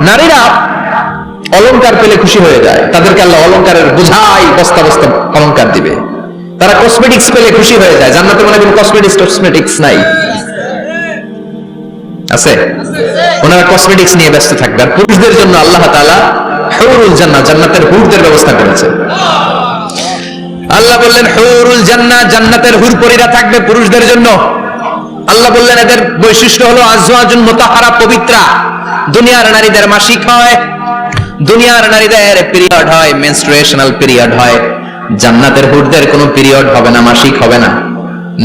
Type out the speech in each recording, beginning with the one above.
নারীরা অলংকার পেলে খুশি হয়ে যায়, তাদেরকে আল্লাহ অলংকারের বোঝাই বস্তা বস্তা অলংকার দিবে। তারা কসমেটিক্স পেলে খুশি হয়ে যায়, জান্নাতে মনে কোনো কসমেটিক্স নাই, আছে? ওনারা কসমেটিক্স নিয়ে ব্যস্ত থাকবে। আর পুরুষদের জন্য আল্লাহ তাআলা হুরুল জান্নাহ, জান্নাতের হুরদের ব্যবস্থা করেছে। আল্লাহ বললেন হুরুল জান্নাহ, জান্নাতের হুর পরীরা থাকবে পুরুষদের জন্য। আল্লাহ বললেন এদের বৈশিষ্ট্য হলো আজওয়াজুন মুতাহহারা, পবিত্রা। দুনিয়ার নারীদের মাসিক হয়, দুনিয়ার নারীদের পিরিয়ড হয়, মেনস্ট্রুয়েশনাল পিরিয়ড হয়। জান্নাতের হুরদের কোনো পিরিয়ড হবে না, মাসিক হবে না,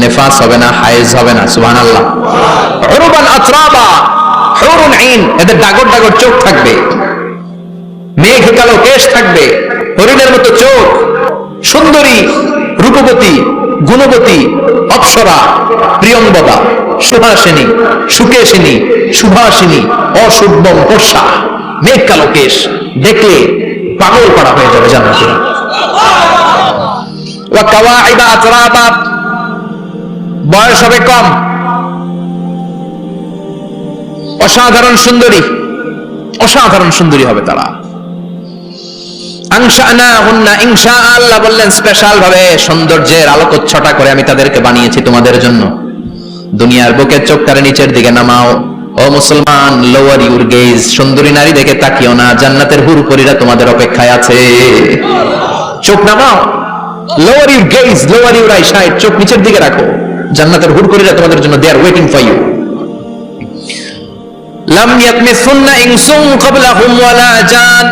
নেফাস হবে না, হায়েজ হবে না। সুবহানাল্লাহ। উরবান আতরাবা, হুরুন আইন, এদের ডাগর ডাগর চোখ থাকবে, মেঘ কালো কেশ থাকবে, হরিণের মতো চোখ, সুন্দরী, রূপবতী, গুণবতী, অপ্সরা, প্রিয়ংবদা, সুহাসিনী, সুকেশিনী, সুভাষিনী, অশুভম পোষা, মেঘ কালো কেশ, দেখলে পাগল করা হয়ে যাবে জান্নাতীরা। ওয়া কাওয়াইবা আতরাবা, বয়স হবে কম, অসাধারণ সুন্দরী, অসাধারণ সুন্দরী হবে তারা। আনশানাহুন্না ইনশা, আল্লাহ বললেন স্পেশাল ভাবে সৌন্দর্যের আলোকচ্ছটা করে আমি তাদেরকে বানিয়েছি তোমাদের জন্য। দুনিয়ার বুকে চোখটারে নিচের দিকে নামাও, ও মুসলমান, লোয়ার ইউর গেজ, সুন্দরী নারী দেখে তাকিও না, জান্নাতের হুরপরীরা তোমাদের অপেক্ষায় আছে। চোখ নামাও, lower your gauge, lower your eyesight, চোখ নিচের দিকে রাখো, জান্নাতের হুরপরীরা তোমাদের জন্য দে আর ওয়েটিং ফর ইউ। লাম ইয়াতমিসুন্না ইনসুন ক্বাবলাহুম ওয়ালা জান,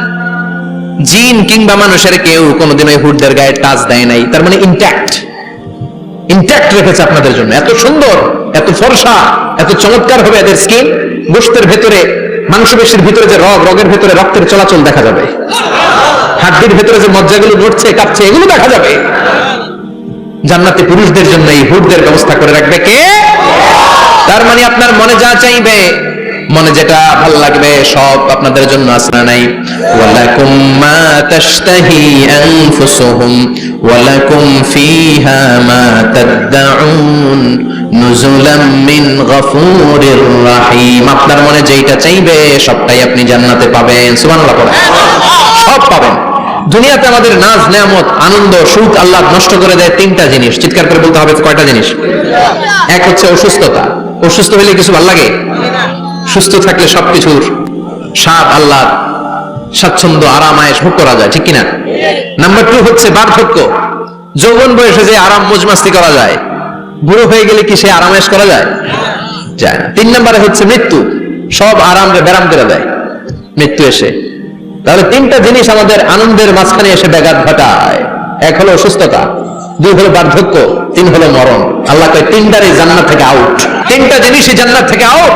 জিন কিংবা মানুষের কেউ কোনোদিন ওই হুরদের গায়ে টাচ দেয় নাই। তার মানে ইনট্যাক্ট রেখেছে আপনাদের জন্য। এত সুন্দর, এত ফর্সা, এত চমৎকার হবে এদের স্কিন। গোশতের ভেতরে, মাংসপেশির ভিতরে যে রগের ভেতরে রক্তের চলাচল দেখা যাবে, হাড্ডির ভেতরে যে মজ্জাগুলো নড়ছে কাঁপছে এগুলো দেখা যাবে। জান্নাতে পুরুষদের জন্য এই হুরদের ব্যবস্থা করে রাখবে কে? তার মানে আপনার মনে যা চাইবে, মনে যেটা ভালো লাগবে সব আপনাদের জন্য আছে না নাই? ওয়ালাকুম মা তাশতাহি আনফুসুহুম ওয়ালাকুম ফিহা মা তাদউন নুজুলাম মিন গফুরির রহিম। আপনার মনে যেটা চাইবে সবটাই আপনি জান্নাতে পাবেন। সুবহানাল্লাহ, সব পাবেন। দুনিয়াতে আমাদের নাজ নেয়ামত, আনন্দ, সুখ আল্লাহ নষ্ট করে দেয় তিনটা জিনিস। চিৎকার করে বলতে হবে কয়টা জিনিস? এক হচ্ছে অসুস্থতা। অসুস্থ হলে কিছু ভালো লাগে? সুস্থ থাকলে সবকিছুর স্বাদ, আল্লাহ, স্বাচ্ছন্দ্য, আরাম, আয়েশ ভোগ করা যায়, ঠিক কিনা? নাম্বার 2 হচ্ছে বার্ধক্য। যৌবন বয়সে যে আরাম মজমাস্তি করা যায়, বুড়ো হয়ে গেলে কি সে আরাম আয়েশ করা যায়? যায় না। 3 নম্বরে হচ্ছে মৃত্যু, সব আরাম ব্যারাম করে দেয় মৃত্যু এসে। তাহলে 3টা জিনিস আমাদের আনন্দের মাঝখানে এসে ব্যাঘাত ঘটায়। 1 হলো অসুস্থতা, 2 হলো বার্ধক্য, 3 হলো মরণ। আল্লাহ কয় 3টারই জান্নাত থেকে আউট, 3টা জিনিসই জান্নাত থেকে আউট।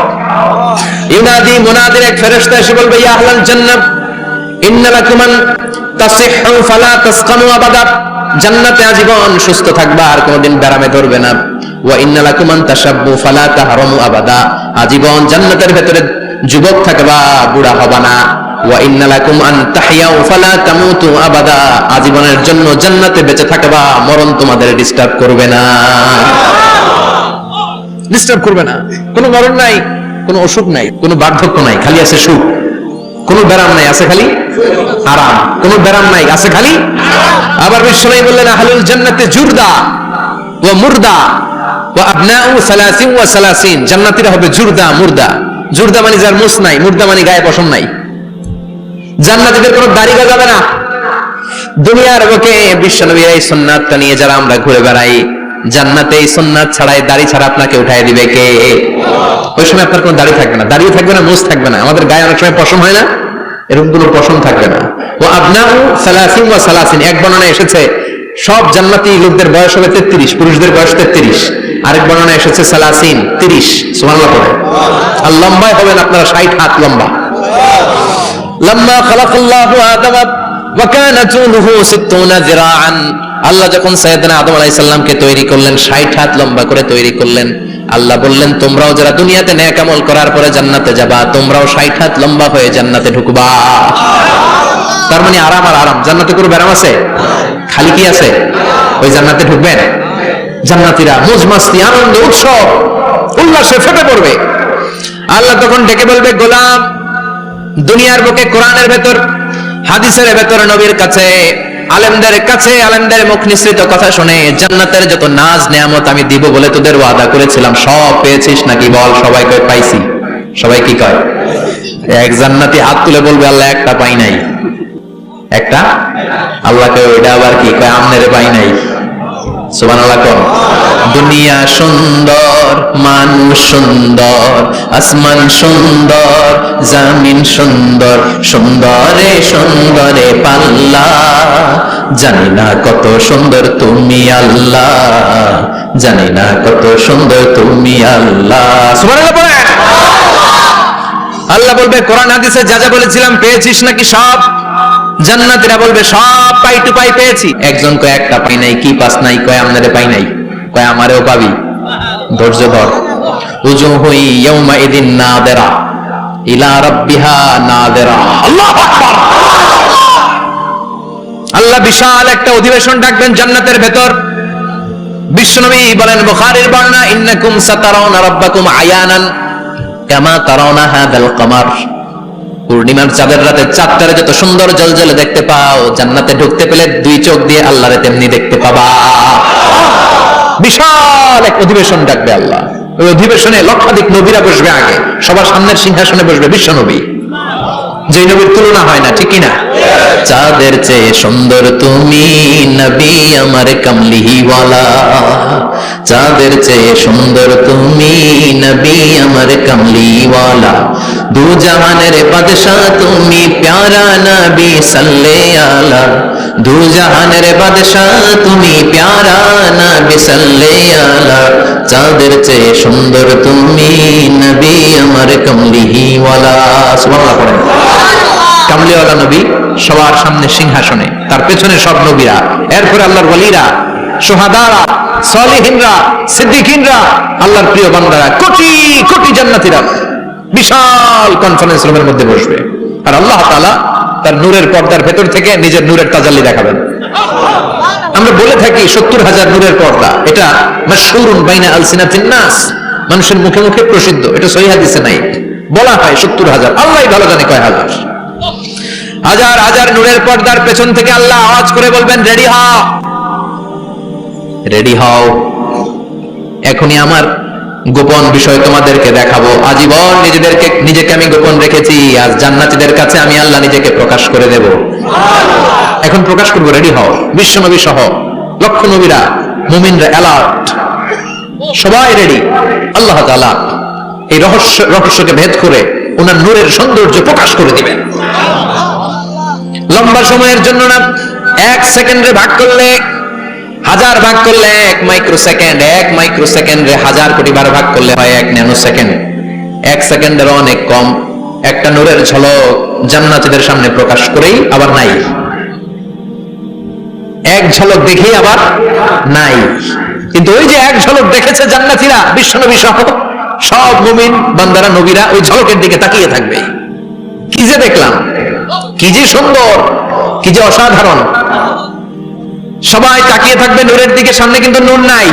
ইউনাদি, মুনাদির এক ফেরেশতা এসে বলবে, ইয়া আহলাল জান্নাত ইন্না লাকুম আন তাসিহু ফালা তাসকামু আবাদা, জান্নাতে আজীবন সুস্থ থাকবা, আর কোনোদিন ব্যারামে ধরবে না। ওয়া ইন্না লাকুম আন তাশাব্বু ফালা তাহরামু আবাদা, আজীবন জান্নাতের ভেতরে যুবক থাকবা, বুড়া হবা না। ওয়া ইন্না লাকুম আন তাহইয়াউ ফালা তামুতু আবাদা, আজীবনের জন্য জান্নাতে বেঁচে থাকবা, মরণ তোমাদের ডিস্টার্ব করবে না, ডিস্টার্ব করবে না। কোনো মরণ নাই, কোনো অসুখ নাই, কোনো বার্ধক্য নাই, খালি আছে সুখ। কোনো ব্যারাম নাই, আছে খালি আরাম। কোনো ব্যারাম নাই, আছে খালি আবার বিশ্বনবী বললেন, আহলুল জান্নাতে জুরদা ওয়া মুরদা ওয়া আবনাউ 30 ওয়া 30, জান্নাতীরা হবে জুরদা, মুরদা। জুরদা মানে যার মুছ নাই, মুরদা মানে গায়ে পশম নাই। জান্নাতীদের কোনো দাড়ি গজাবে না। দুনিয়ার বুকে বিশ্বনবীর এই সুন্নাতটা নিয়ে যারা আমরা ঘুরে বেড়াই, জান্নাতে এই সুন্নাত ছাড়াই, দাড়ি ছাড়া আপনাকে উঠায় দিবে কে? ওই সময় আপনার কোনো দাড়ি থাকবে না, দাড়িও থাকবে না, মুছ থাকবে না। আমাদের গায়ে অনেক সময় পশম হয় না, এরকম কোনো পশম থাকবে না। ও আবনাউ 30 ওয়া 30, এক বর্ণনায় এসেছে সব জান্নাতি লোকদের বয়স হবে 33, পুরুষদের বয়স 33। আরেক বর্ণনায় এসেছে 30। সুবহানাল্লাহ পড়ে। আর লম্বায় হবেন আপনারা 60 হাত লম্বা। লাম্মা খালাকাল্লাহু আদম ওয়া কানা তুলুহু 60 যিরাআন, আল্লাহ যখন সাইয়েদনা আদম আলাইহিস সালামকে তৈরি করলেন, 60 হাত লম্বা করে তৈরি করলেন। আল্লাহ বললেন, তোমরাও যারা দুনিয়াতে নেক আমল করার পরে জান্নাতে যাবা, তোমরাও 60 হাত লম্বা হয়ে জান্নাতে ঢুকবা। তার মানে আরাম আর আরাম। জান্নাতে কোনো ব্যারাম আছে? খালি কি আছে? ওই জান্নাতে ঢুকবেন, জান্নাতীরা মौज মাস্তি, আনন্দ, উৎসব, উল্লাসে ফেটে পড়বে। আল্লাহ তখন ডেকে বলবে, গোলাম দুনিয়ার বুকে কোরআনের ভেতর, হাদিসের ভেতর, নবীর কাছে, আলেমদের কাছে, আলেমদের মুখ নিঃসৃত কথা শুনে জান্নাতের যত নাজ নেয়ামত আমি দিব বলে তোদের ওয়াদা করেছিলাম সব পেয়েছিস নাকি বল? সবাই কয় পাইছি। সবাই কি কয়? এক জান্নাতি হাত তুলে বলবে আল্লাহ একটা পাই নাই। একটা? আল্লাহ কয় ওইটা আবার কি? কয় আমনেরে পাই নাই। সুবহানাল্লাহ কোন? দুনিয়া সুন্দর, মানুষ সুন্দর, আসমান সুন্দর, জমিন সুন্দর, সুন্দরে সুন্দরে পাল্লা, জানি না কত সুন্দর তুমি আল্লাহ, জানি না কত সুন্দর তুমি আল্লাহ। সুবহানাল্লাহ বলেন। আল্লাহ বলবে কোরআন হাদিসে যা যা বলেছিলাম পেয়েছিস নাকি সব? জান্নাতীরা বলবে সব পাই টু পাই পেয়েছি। একজন কয় একটা পাই নাই। কি পাস নাই? কয় আমনারে পাই নাই। কয় আমারেও পাবি। ধৈর্য ধর। উজুহু ইয়াউমাইদিন নাদিরা ইলা রাব্বিহা নাদিরা। আল্লাহু আকবার। আল্লাহ বিশাল একটা অধিবেশন ডাকবেন জান্নাতের ভেতর। বিশ্বনবী বলেন বুখারীর বর্ণনা, ইন্নাকুম সাতারাউনা রাব্বাকুম আয়ানান কামা তারাউনা হাদাল কমার। পূর্ণিমার চাঁদের রাতে চাঁদটারে যত সুন্দর জ্বলজ্বলে দেখতে পাও, জান্নাতে ঢুকতে পেলে দুই চোখ দিয়ে আল্লাহরে তেমনি দেখতে পাবা। বিশাল এক অধিবেশন ডাকবে আল্লাহ। ওই অধিবেশনে লক্ষাধিক নবীরা বসবে। আগে সবার সামনের সিংহাসনে বসবে বিশ্ব নবী, যে নবীর তুলনা হয় না, ঠিক কিনা? চাঁদের চেয়ে সুন্দর তুমি নবী আমার কামলিওয়ালা, চাঁদের চেয়ে সুন্দর তুমি নবী আমার কামলিওয়ালা, দু জাহানের বাদশাহ তুমি প্যারা নবী সাল্লে আলা, দু জাহানের বাদশাহ তুমি প্যারা নবী সাল্লে আলা, চাঁদের চেয়ে সুন্দর তুমি নবী আমার কামলিওয়ালা। সুবহানাল্লাহ পড়েন। কামলিওয়ালা নবী সবার সামনে সিংহাসনে, তার পেছনে সব নবীরা, এরপরে আল্লাহর ওয়ালিরা, শুহাদারা, সালিহিনরা, সিদ্দিকিনরা, আল্লাহর প্রিয় বান্দারা, কোটি কোটি জান্নাতীরা বিশাল কনফারেন্স রুমের মধ্যে বসবে। আর আল্লাহ তাআলা তার নূরের পর্দার ভেতর থেকে নিজের নূরের তাজাল্লি দেখাবেন। আমরা বলে থাকি 70,000 নূরের পর্দা, এটা মাশহুরুন বাইনা আলসিনাতিন নাস, মানুষের মুখে মুখে প্রসিদ্ধ। এটা সহিহ হাদিসে নাই, বলা হয় 70,000, আল্লাহই ভালো জানে কয় হাজার। হাজার হাজার নূরের পর্দার পেছন থেকে আল্লাহ আওয়াজ করে বলবেন রেডি হও, রেডি হও, এখনই আমার গোপন বিষয় তোমাদেরকে দেখাবো। আজীবন নিজেকে আমি গোপন রেখেছি, আজ জান্নাতীদের কাছে আমি আল্লাহ নিজেকে প্রকাশ করে দেব। এখন প্রকাশ করবো, রেডি হও। বিশ্ব নবী সহ লক্ষ নবীরা, মুমিনরা অ্যালার্ট, সবাই রেডি। আল্লাহ তাআলা এই রহস্যকে ভেদ করে ওনার নূরের সৌন্দর্য প্রকাশ করে দিবেন। লম্বা সময়ের জন্য না, 1 সেকেন্ডে ভাগ করলে, হাজার ভাগ করলে 1 মাইক্রোসেকেন্ড, 1 মাইক্রোসেকেন্ডে 1000 কোটি বার ভাগ করলে হয় 1 ন্যানো সেকেন্ড। 1 সেকেন্ডের অনেক কম একটা নূরের ঝলক জান্নাতীদের সামনে প্রকাশ করেই আবার নাই। এক ঝলক দেখেই আবার নাই। কিন্তু ওই যে এক ঝলক দেখেছে জান্নাতীরা, বিশ্বনবী সহ সব মুমিন বান্দারা, নবীরা ওই ঝলকের দিকে তাকিয়ে থাকবে। কি যে দেখলাম, কি যে সুন্দর, কি যে অসাধারণ। সবাই তাকিয়ে থাকবে নূরের দিকে, সামনে কিন্তু নূর নাই।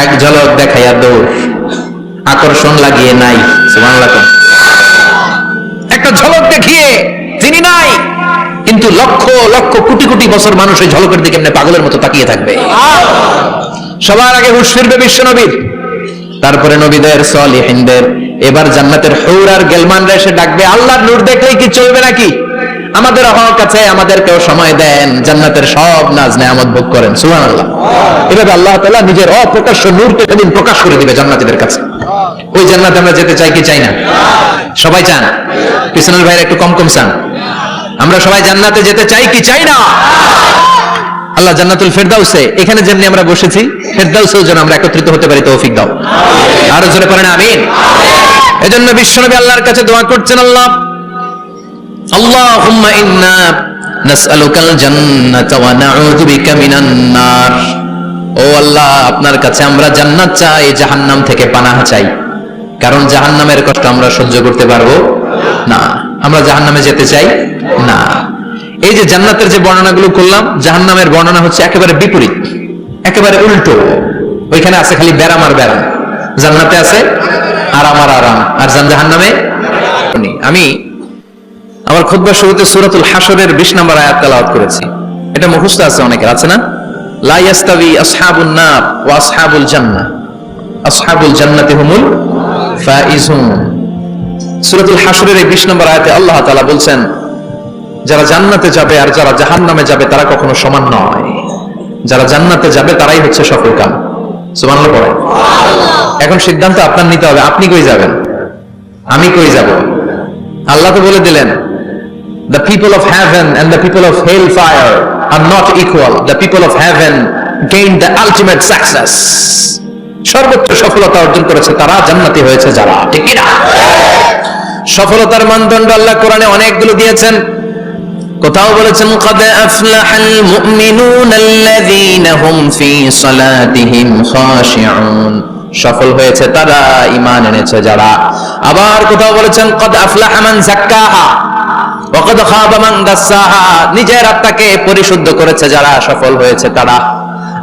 এক ঝলক দেখাইয়া দৌড়, আকর্ষণ লাগিয়ে নাই। সুবহানাল্লাহ। একটা ঝলক দেখিয়ে তিনি নাই, কিন্তু লক্ষ লক্ষ কোটি কোটি বছর মানুষ ওই ঝলকের দিকে এমনি পাগলের মতো তাকিয়ে থাকবে। সবার আগে হুঁশ ফিরবে বিশ্ব নবীর, তারপরে নবীদের, সালিহিনদের। এবার জান্নাতের হুর আর গেলমানরা এসে ডাকবে, আল্লাহর নূর দেখলেই কি চলবে নাকি? আমাদের হওয়ার কাছে আমাদেরকেও সময় দেন, জান্নাতের সব নাজ নেয়ামত ভোগ করেন। সুবহানাল্লাহ। এভাবে আল্লাহ তাআলা নিজের অপ্রকাশ্য নূরকে সেদিন প্রকাশ করে দিবে জান্নাতীদের কাছে। ওই জান্নাতে আমরা যেতে চাই কি চাই না? সবাই চান? পিছনের ভাইরা একটু কম কম চান। আমরা সবাই জান্নাতে যেতে চাই কি চাই না? আল্লাহ জান্নাতুল ফেরদাউসে, এখানে যেমনি আমরা বসেছি, ফেরদাউসেও যেন আমরা একত্রিত হতে পারি, তৌফিক দাও। আরো জোরে পড়েন আমিন। এজন্য বিশ্বনবী আল্লাহর কাছে দোয়া করছেন, আল্লাহ আল্লাহুম্মা ইন্না নাসআলুকাল জান্নাতা ওয়া নাউযু বিকা মিনান নার। ও আল্লাহ, আপনার কাছে আমরা জান্নাত চাই, জাহান্নাম থেকে পানাহ চাই। কারণ জাহান্নামের কষ্ট আমরা সহ্য করতে পারবো না, আমরা জাহান্নামে যেতে চাই না। এই যে জান্নাতের যে বর্ণনাগুলো করলাম, জাহান্নামের বর্ণনা হচ্ছে একেবারে বিপরীত, একেবারে উল্টো। ওইখানে আছে খালি ব্যারাম আর ব্যারাম, জান্নাতে আছে আরাম আর আরাম, আর জাহান্নামে। আমি খুতবার শুরুতে সূরাতুল হাশরের 20 নম্বর আয়াত তেলাওয়াত করেছি। এটা মুখস্থ আছে অনেকের, আছে না? লা ইয়াস্তাবি আসহাবুন নার ওয়া আসহাবুল জান্নাহ, আসহাবুল জান্নাতি হুমুল ফাইজুন। সূরাতুল হাশরের এই 20 নম্বর আয়াতে আল্লাহ তাআলা বলছেন, যারা জান্নাতে যাবে আর যারা জাহান্নামে যাবে তারা কখনো সমান নয়। যারা জান্নাতে যাবে তারাই হচ্ছে সফলকাম। সুবহানাল্লাহ পড়ে। এখন সিদ্ধান্ত আপনার নিতে হবে, আপনি কই যাবেন, আমি কই যাব। আল্লাহ তো বলে দিলেন, the people of heaven and the people of hellfire are not equal. The people of heaven gained the ultimate success. সর্বোচ্চ সফলতা অর্জন করেছে তারা, জান্নাতি হয়েছে যারা। ঠিক কি না? সফলতার মানদণ্ড আল্লাহ কোরআনে অনেকগুলো দিয়েছেন। কোথাও বলেছেন قد أفلح المؤمنون الذين هم في صلاتهم خاشعون, সফল হয়েছে তারা, ঈমান এনেছে যারা। আবার কোথাও বলেছেন قد أفلح من زكاها وقد خاب من دساها, নিজের আত্মাকে পরিশুদ্ধ করেছে যারা, সফল হয়েছে তারা।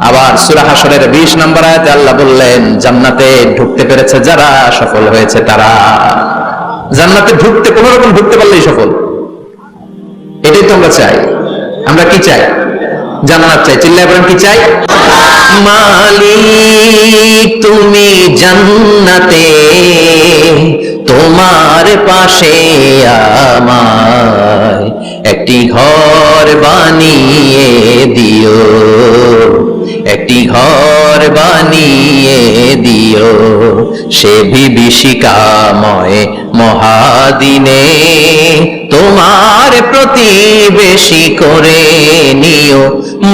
আবার সূরা হাশরের 20 নম্বর আয়াতে আল্লাহ বললেন, জান্নাতে ঢুকতে পেরেছে যারা, সফল হয়েছে তারা। জান্নাতে ঢুকতে, কোন রকম ঢুকতে পারলেই সফল। এটাই তো আমরা চাই। আমরা কি চাই? জান্নাত চাই। চিল্লায় বলেন কি চাই? মালিক তুমি জান্নাতে, তোমার পাশে আমায় একটি ঘর বানিয়ে দিও, একটি ঘর বানিয়ে দিও, সে বিভীষিকাময় মহাদিনে তোমার প্রতিবেশী করে নিও।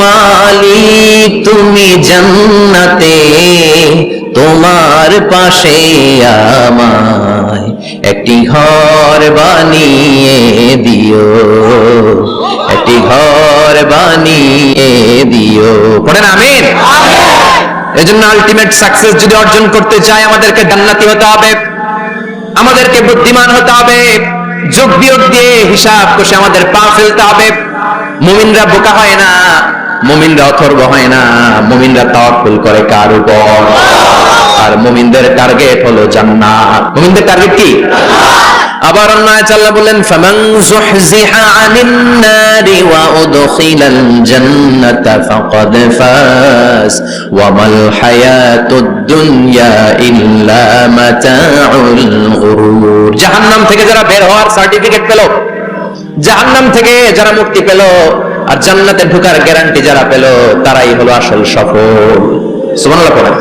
মালিক তুমি জান্নাতে, তোমার পাশে আমায় একটি ঘর বানিয়ে দিও, একটি ঘর বানিয়ে দিও। পড়েন আমিন। এজন্য আলটিমেট সাকসেস যদি অর্জন করতে চাই, আমাদেরকে জান্নাতি হতে হবে, আমাদেরকে বুদ্ধিমান হতে হবে, যোগ বিয়োগ দিয়ে হিসাব কষে আমাদের পা ফেলতে হবে। মুমিনরা বোকা হয় না, মুমিনরা অথর্ব হয় না, মুমিনরা তাওয়াক্কুল করে কার উপর? আর মুমিনদের টার্গেট হলো জান্নাত। মুমিনদের টার্গেট কি? আবার অন্য আয়াতে আল্লাহ বলেন, ফামান যুহজিহা আনিন নারি ওয়া উদখিলাল জান্নাতা ফাকাদ ফাজ ওয়া মাল হায়াতুদ দুনিয়া ইল্লা মাতাউল গুরুর। জাহান্নাম থেকে যারা বের হওয়ার সার্টিফিকেট পেল, জাহান্নাম থেকে যারা মুক্তি পেল, আর জান্নাতে ঢোকার গ্যারান্টি যারা পেল, তারাই হলো আসল সফল। সুবহানাল্লাহ পড়েন।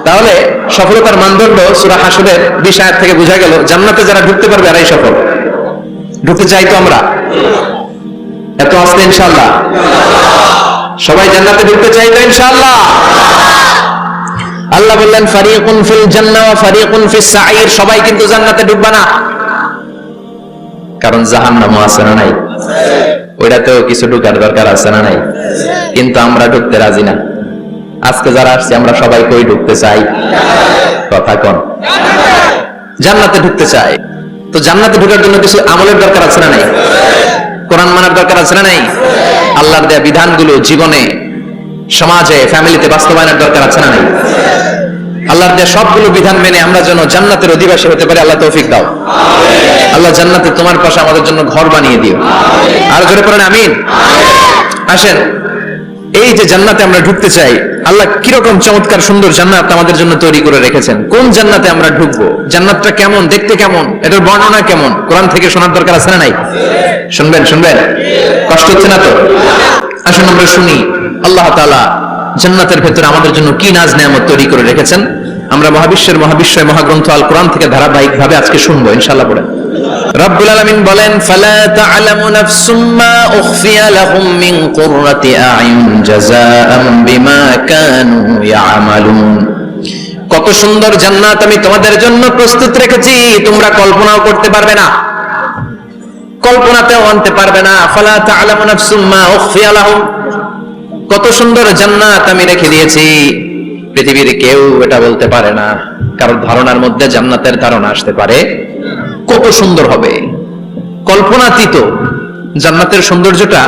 তাহলে সফলতার মানদণ্ড সূরা হাশরের 20 আয়াত থেকে বোঝা গেল, জান্নাতে যারা ঢুকতে পারবে এরাই সফল। ঢুকতে চাই তো আমরা? এত আসতে ইনশাআল্লাহ সবাই জান্নাতে ঢুকতে চাই তো ইনশাআল্লাহ? আল্লাহ বললেন, ফারিকুন ফিল জান্নাহ ওয়া ফারিকুন ফিস সাঈর। সবাই কিন্তু জান্নাতে ঢুকবে না, কারণ জাহান্নামও আছে না নাই? ওইটাতেও কিছু ঢুকার দরকার আছে না নাই? কিন্তু আমরা ঢুকতে রাজি না। আজকে যারা আসছে আমরা সবাই কই ঢুকতে চাই? কথা কোন? জান্নাতে ঢুকতে চাই। তো জান্নাতে ঢোকার জন্য কিছু আমলের দরকার আছে না নাই? কোরআন মানার দরকার আছে না নাই? আল্লাহর দেয়া বিধানগুলো জীবনে, সমাজে, ফ্যামিলিতে বাস্তবায়নের দরকার আছে না নাই? আল্লাহর দেয়া সবগুলো বিধান মেনে আমরা যেন জান্নাতের অধিবাসী হতে পারি, আল্লাহ তৌফিক দাও। আল্লাহ জান্নাতে তোমার পাশে আমাদের জন্য ঘর বানিয়ে দিও। আর জোরে পড়েন আমিন। আসেন, এই যে জান্নাতে আমরা ঢুকতে চাই, আল্লাহ কিরকম চমৎকার সুন্দর জান্নাত আমাদের জন্য তৈরি করে রেখেছেন। কোন জান্নাতে আমরা ঢুকবো, জান্নাতটা কেমন, দেখতে কেমন, এটার বর্ণনা কেমন, কোরআন থেকে শোনার দরকার আছে না নাই? শুনবেন, শুনবেন? কষ্ট হচ্ছে না তো? আসুন আমরা শুনি আল্লাহ তাআলা জান্নাতের ভেতরে আমাদের জন্য কি নাজ নেয়ামত তৈরি করে রেখেছেন। আমরা মহাবিশ্বের মহাবিশ্বয় মহাগ্রন্থ আল কোরআন থেকে ধারাবাহিকভাবে আজকে শুনবো ইনশাআল্লাহ। পড়েন, রব্বুল আলামিন বলেন, ফালা তা'লামু নাফসুম মা উখফিয়া লাহুম মিন কুররাতি আ'ইউন জাযাআম বিমা কানু ইয়া'মালুন। কত সুন্দর জান্নাত আমি তোমাদের জন্য প্রস্তুত রেখেছি, তোমরা কল্পনাও করতে পারবে না, কল্পনাতেও আনতে পারবে না। ফালা তা'লামু নাফসুম মা উখফিয়া লাহুম, কত সুন্দর জান্নাত আমি রেখে দিয়েছি, পৃথিবীর কেউ এটা বলতে পারে না। কারণ ধারণার মধ্যে জান্নাতের ধারণা আসতে পারে কত সুন্দর হবে, কল্পনাতীত জান্নাতের সৌন্দর্যটা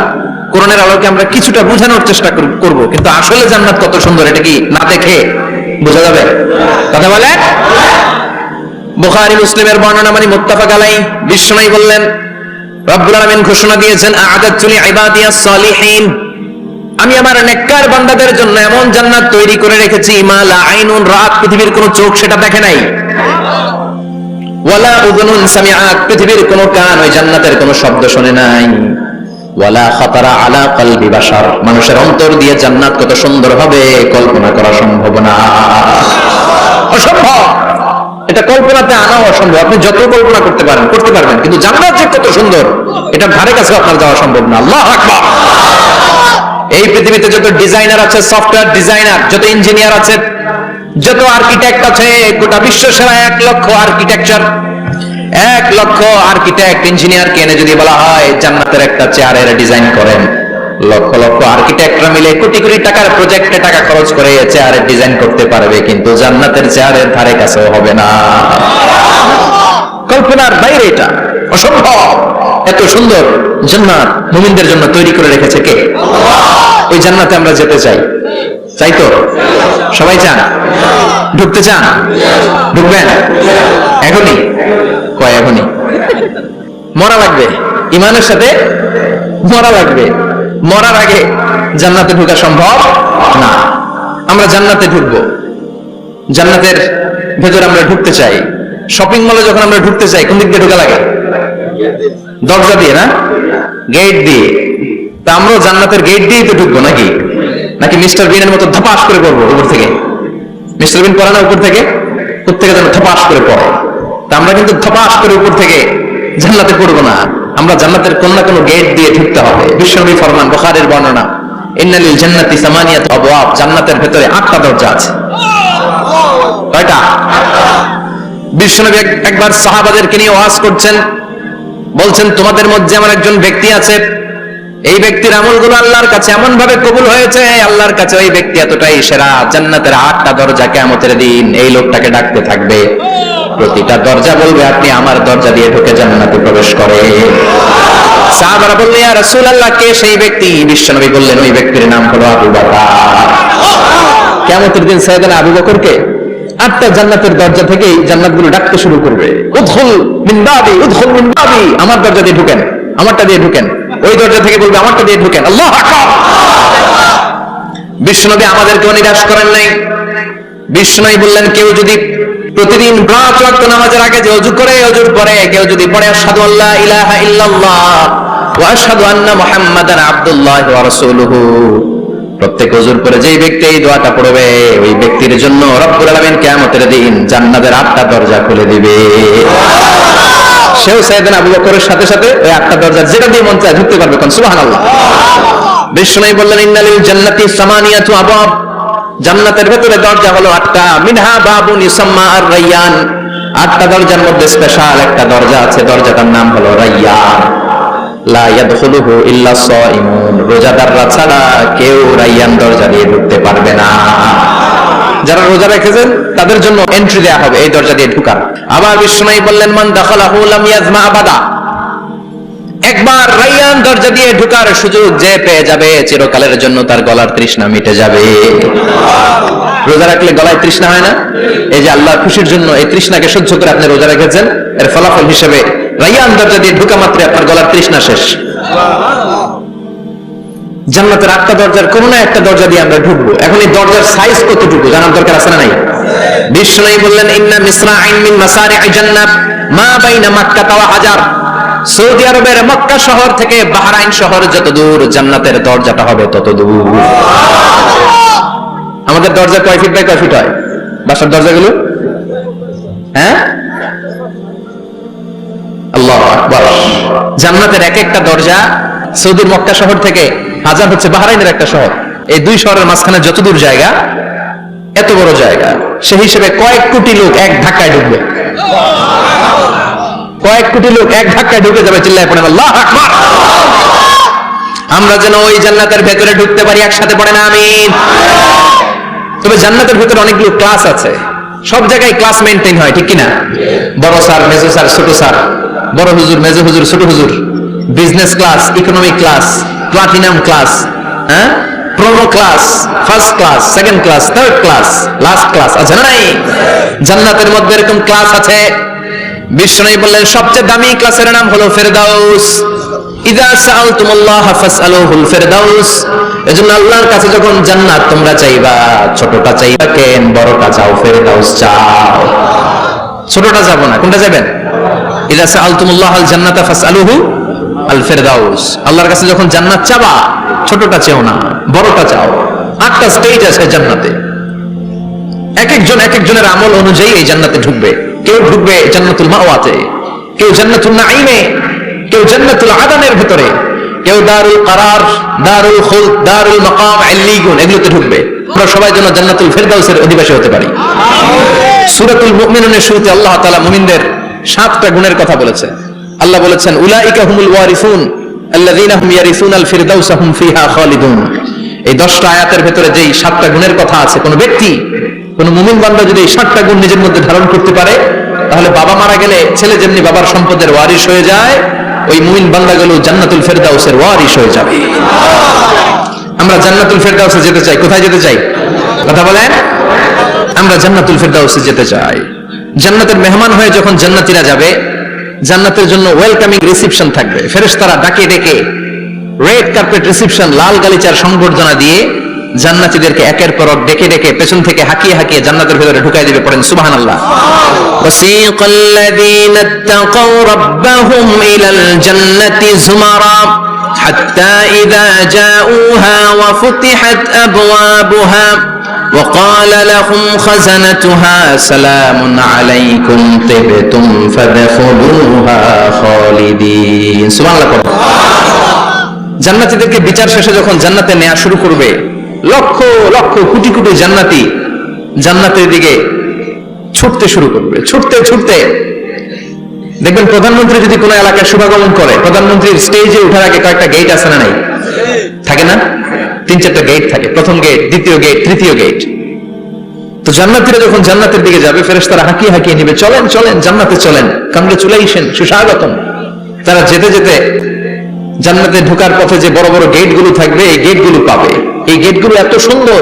কোরআনের আলোকে আমরা কিছুটা বোঝানোর চেষ্টা করব, কিন্তু আসলে জান্নাত কত সুন্দর এটা কি না দেখে বোঝা যাবে? কথা বলে। বুখারী মুসলিমের বর্ণনা মানে মুত্তাফাক আলাইহি, বিশ্বনবী বললেন, রব্বুল আলামিন ঘোষণা দিয়েছেন আ'আদাতু লিইবাদিয়াস সালিহিন, আমি আমার নেককার বান্দাদের জন্য এমন জান্নাত তৈরি করে রেখেছি মা লা আইনুন রাত, পৃথিবীর কোন চোখ সেটা দেখে নাই, ওয়ালা উযুনুন সামিআত, পৃথিবীর কোন কান ওই জান্নাতের কোন শব্দ শুনে নাই, ওয়ালা খাতারা আলা কলবি বাশার, মানুষের অন্তর দিয়ে জান্নাত কত সুন্দর হবে কল্পনা করা সম্ভব না, অসম্ভব। এটা কল্পনাতে আনা অসম্ভব। আপনি যত কল্পনা করতে পারবেন, কিন্তু জান্নাত যে কত সুন্দর এটা ধারে কাছে আপনার যাওয়া সম্ভব না। আল্লাহু আকবার। এই পৃথিবীতে যত ডিজাইনার আছে, সফটওয়্যার ডিজাইনার, যত ইঞ্জিনিয়ার আছে, যত আর্কিটেক্ট আছে, গোটা বিশ্ব সেরা 1 লক্ষ আর্কিটেকচার, 1 লক্ষ আর্কিটেক্ট ইঞ্জিনিয়ারকে এনে যদি বলা হয় জান্নাতের একটা চেয়ারের ডিজাইন করেন, লক্ষ লক্ষ আর্কিটেক্টরা মিলে কোটি কোটি টাকার প্রজেক্টে টাকা খরচ করে চেয়ারের ডিজাইন করতে পারবে, কিন্তু জান্নাতের চেয়ারের ধারে কাছেও হবে না। কল্পনার বাইরে, এটা অসম্ভব। এত সুন্দর জান্নাত মুমিনদের জন্য তৈরি করে রেখেছে কে? ওই জান্নাতে আমরা যেতে চাই, চাই তো? সবাই চান? ঢুকতে চান? ঢুকবেন এখনই? কয় এখনই? মরা লাগবে, ইমানের সাথে মরা লাগবে। মরার আগে জান্নাতে ঢোকা সম্ভব না। আমরা জান্নাতে ঢুকবো, জান্নাতের ভেতরে আমরা ঢুকতে চাই। শপিং মলে যখন আমরা ঢুকতে চাই কোন দিক দিয়ে ঢোকা লাগে? দরজা দিয়ে না, গেট দিয়ে। তা আমরাও জান্নাতের গেট দিয়েই তো ঢুকবো নাকি? নাকি মিস্টার বিনের মতো ধপাস করে পড়বো উপর থেকে? মিস্টার বিন পড়ে না উপর থেকে? প্রত্যেকে যেন ধপাস করে পড়ে। তা আমরা কিন্তু ধপাস করে উপর থেকে জান্নাতে পড়বো না, আমরা জান্নাতের কোন না কোন গেট দিয়ে ঢুকতে হবে। বিশ্বনবী ফরমান, বুখারীর বর্ণনা, ইন্নালিল জান্নাতি সামানিয়াতু আবওয়াব, জান্নাতের ভেতরে 8টা দরজা আছে। কয়টা? বিশ্বনবী একবার সাহাবাদেরকে নিয়ে ওয়াজ করছেন, বলছেন তোমাদের মধ্যে আমার একজন ব্যক্তি আছে, এই ব্যক্তির আমলগুলো আল্লাহর কাছে এমন ভাবে কবুল হয়েছে, আল্লাহর কাছে ওই ব্যক্তি এতটাই সেরা, জান্নাতের 8টা দরজা কিয়ামতের দিন এই লোকটাকে ডাকতে থাকবে, প্রতিটা দরজা বলবে আপনি আমার দরজা দিয়ে ঢুকে জান্নাতে প্রবেশ করে। সাহাবারা বললেন ইয়া রাসূলুল্লাহ, কে সেই ব্যক্তি? বিশ্বনবী বললেন ওই ব্যক্তির নাম হলো আবু বকর। কিয়ামতের দিন সাইয়েদনা আবু বকরকে 8টা জান্নাতের দরজা থেকেই জান্নাতগুলো ডাকতে শুরু করবে, উদখুল মিন বাবি, উদখুল মিন বাবি, আমার দরজা দিয়ে ঢুকেন, আমারটা দিয়ে ঢুকেন। ওই দরজা থেকে বলবে আমারটা দিয়ে ঢুকেন। আল্লাহু আকবার। বিশ্বনবী আমাদেরকেও নিরাশ করেন নাই। বিশ্বনবী বললেন কেউ যদি প্রতিদিন 5 ওয়াক্ত নামাজের আগে যে ওযু করে, ওযুর পরে কেউ যদি পড়ে আশহাদু আল্লা ইলাহা ইল্লাল্লাহ ওয়া আশহাদু আন্না মুহাম্মাদান আবদুল্লাহ ওয়া রাসূলুহু, প্রত্যেক ওযুর পরে যেই ব্যক্তি এই দোয়াটা পড়বে ওই ব্যক্তির জন্য রব্বুল আলামিন কিয়ামতের দিন জান্নাতের 8টা দরজা খুলে দিবে। সেও সাইয়েদনা আবু বকরের সাথে সাথে ওই 8টা দরজা যেটা দিয়ে মন চায় ঢুকতে পারবে। কোন সুবহানাল্লাহ। বিশ্বনবী বললেন ইন্নালিল জান্নাতি সামানিয়াতু আবওয়াব, জান্নাতের ভেতরে দরজা হলো 8টা, মিনহা বাবুন ইউসাম্মা আর-রায়্যান, 8টা দরজার মধ্যে স্পেশাল একটা দরজা আছে, দরজাটার নাম হলো রায়্যান। লা ইয়াদখুলুহু ইল্লা সাইমুন, রোজাদাররা ছাড়া কেউ রায়্যান দরজা দিয়ে ঢুকতে পারবে না। যারা রোজা রেখেছেন তাদের জন্য এন্ট্রি দেয়া হবে এই দরজা দিয়ে ঢোকার। আবার বিশ্বনবী বললেন মান দাখালাহু লাম ইয়াজমা আবাদা, একবার রায়্যান দরজা দিয়ে ঢোকার সুযোগ যে পেয়ে যাবে চিরকালের জন্য তার গলার তৃষ্ণা মিটে যাবে। রোজা রাখলে গলায় তৃষ্ণা হয় না? এই যে আল্লাহর খুশির জন্য এই তৃষ্ণাকে সহ্য করে আপনি রোজা রেখেছেন, এর ফলাফল হিসেবে রায়্যান দরজা দিয়ে ঢোকা মাত্র আপনার গলার তৃষ্ণা শেষ। জান্নাতের 8টা দরজার কোন না একটা দরজা দিয়ে আমরা ঢুকবো। এখন এই দরজার সাইজ কতটুকু জানার দরকার আছে না নাই? বিশ্বনবী বললেন ইন্না মিসরাইন মিন মাসারি'ই জান্নাত মা বাইনা মাক্কা ওয়া হাজার, সৌদি আরবের মক্কা শহর থেকে বাহরাইন শহর যত দূর জান্নাতের দরজাটা হবে তত দূর। আমাদের দরজা কয় ফিট বাই কয় ফিট হয় বাসার দরজাগুলো? হ্যাঁ, আল্লাহু আকবার। জান্নাতের এক একটা দরজা সৌদির মক্কা শহর থেকে হাজার হচ্ছে বাহরাইনের একটা শহর, এই দুই শহরের মাঝখানে যত দূর জায়গা এত বড় জায়গা, সেই হিসেবে কয়েক কোটি লোক এক ধাক্কায় ঢুকবে। কয়েক কোটি লোক এক ধাক্কায় ঢুকে যাবে। চিল্লায় পড়েন আল্লাহু আকবার। আমরা যেন ওই জান্নাতের ভেতরে ঢুকতে পারি, একসাথে পড়েন আমিন। তবে জান্নাতের ভেতরে অনেকগুলো ক্লাস আছে, সব জায়গায় ক্লাস মেইনটেইন হয়, ঠিক কিনা? বড় স্যার, মেজো স্যার, ছোট স্যার, বড় হুজুর, মেজো হুজুর, ছোট হুজুর, business class, economic class, platinum class, হ্যাঁ, promo class, first class, second class, third class, last class আছে না নাই? জান্নাতের মধ্যে এরকম ক্লাস আছে। বিশ্বনবী বললেন সবচেয়ে দামি ক্লাসের নাম হলো ফেরদাউস। ইযা সাআলতুমুল্লাহা ফাসআলুহুল ফিরদাউস, এজন্য আল্লাহর কাছে যখন জান্নাত তোমরা চাইবা, ছোটটা চাইবা কেন, বড়টা চাও, ফিরদাউস চাও। ছোটটা যাব না, কোনটা যাবেন? ইযা সাআলতুমুল্লাহাল জান্নাতা ফাসআলুহু আল ফিরদাউস, আল্লাহর কাছে যখন জান্নাত চাবা ছোটটা চেও না, বড়টা চাও। 8টা স্টেজ আছে জান্নাতে, এক একজনের আমল অনুযায়ী এই জান্নাতে ঢুকবে। কেউ ঢুকবে জান্নাতুল মাওয়াতে, কেউ জান্নাতুল নাঈমে, কেউ জান্নাতুল আদানের ভিতরে, কেউ দারুল কারার, দারুল খুলদ, দারুল মাকাম আল্লিগুন, এগুলোতে ঢুকবে। আমরা সবাই যেন জান্নাতুল ফিরদাউসের অধিবাসী হতে পারি। সূরাতুল মুমিনুনের শুরুতে আল্লাহ তাআলা মুমিনদের 7টা গুণের কথা বলেছেন। আল্লাহ বলেছেন উলাইকা হুমুল ওয়ারিসুন আল্লাযীনা হুম ইয়ারিসুনাল ফিরদাউসা হুম ফিহা খালিদুন। এই 10টা আয়াতের ভিতরে যেই 7টা গুণের কথা আছে, কোন ব্যক্তি, কোন মুমিন বান্দা যদি এই 7টা গুণ নিজের মধ্যে ধারণ করতে পারে, তাহলে বাবা মারা গেলে ছেলে যেমনি বাবার সম্পদের ওয়ারিশ হয়ে যায়, ওই মুমিন বান্দাগুলো জান্নাতুল ফিরদাউসের ওয়ারিশ হয়ে যাবে। আমরা জান্নাতুল ফিরদাউসে যেতে চাই। কোথায় যেতে চাই? কথা বলেন। আমরা জান্নাতুল ফিরদাউসে যেতে চাই। জান্নাতের মেহমান হয়ে যখন জান্নাতীরা যাবে, জান্নাতের জন্য ওয়েলকামিং রিসেপশন থাকবে। ফেরেশতারা ডাকে ডেকে রেড কার্পেট রিসেপশন, লাল গালিচার সংবর্ধনা দিয়ে জান্নাতীদেরকে একের পর এক ডেকে ডেকে পেছন থেকে হাঁকিয়ে হাঁকিয়ে জান্নাতের ভিতরে ঢুকাই দিবে। পড়েন সুবহানাল্লাহ। ওয়াসিকাল্লাযীনা ইত্তাকাউ রাব্বাহুম ইলাল জান্নাতি যুমারা হাত্তা ইযা জাউহা ওয়া ফুতিহাত আবওয়াবুহা وقال لهم خزنتها سلام عليكم طبتم فادخلوها خالدين। সুবহানাল্লাহ। জান্নাতীদেরকে বিচার শেষে যখন জান্নাতে নেওয়া শুরু করবে, লক্ষ লক্ষ কোটি কোটি জান্নাতি জান্নাতের দিকে ছুটতে শুরু করবে। ছুটতে ছুটতে দেখবেন প্রধানমন্ত্রী যদি কোনো এলাকায় শুভাগমন করে, প্রধানমন্ত্রীর স্টেজে ওঠার আগে কয়েকটা গেট আছে না নাই? থাকে না? 3-4টা গেট থাকে। প্রথম গেট, দ্বিতীয় গেট, তৃতীয় গেট। তো জান্নাতীরা যখন জান্নাতের দিকে যাবে, ফেরেশতারা হাঁকিয়ে হাঁকিয়ে নেবে, চলেন চলেন জান্নাতে চলেন, কংগ্রেচুলেশন, সুস্বাগতম। তারা যেতে যেতে জান্নাতে ঢোকার পথে যে বড় বড় গেটগুলো থাকবে, এই গেটগুলো পাবে। এই গেটগুলো এত সুন্দর,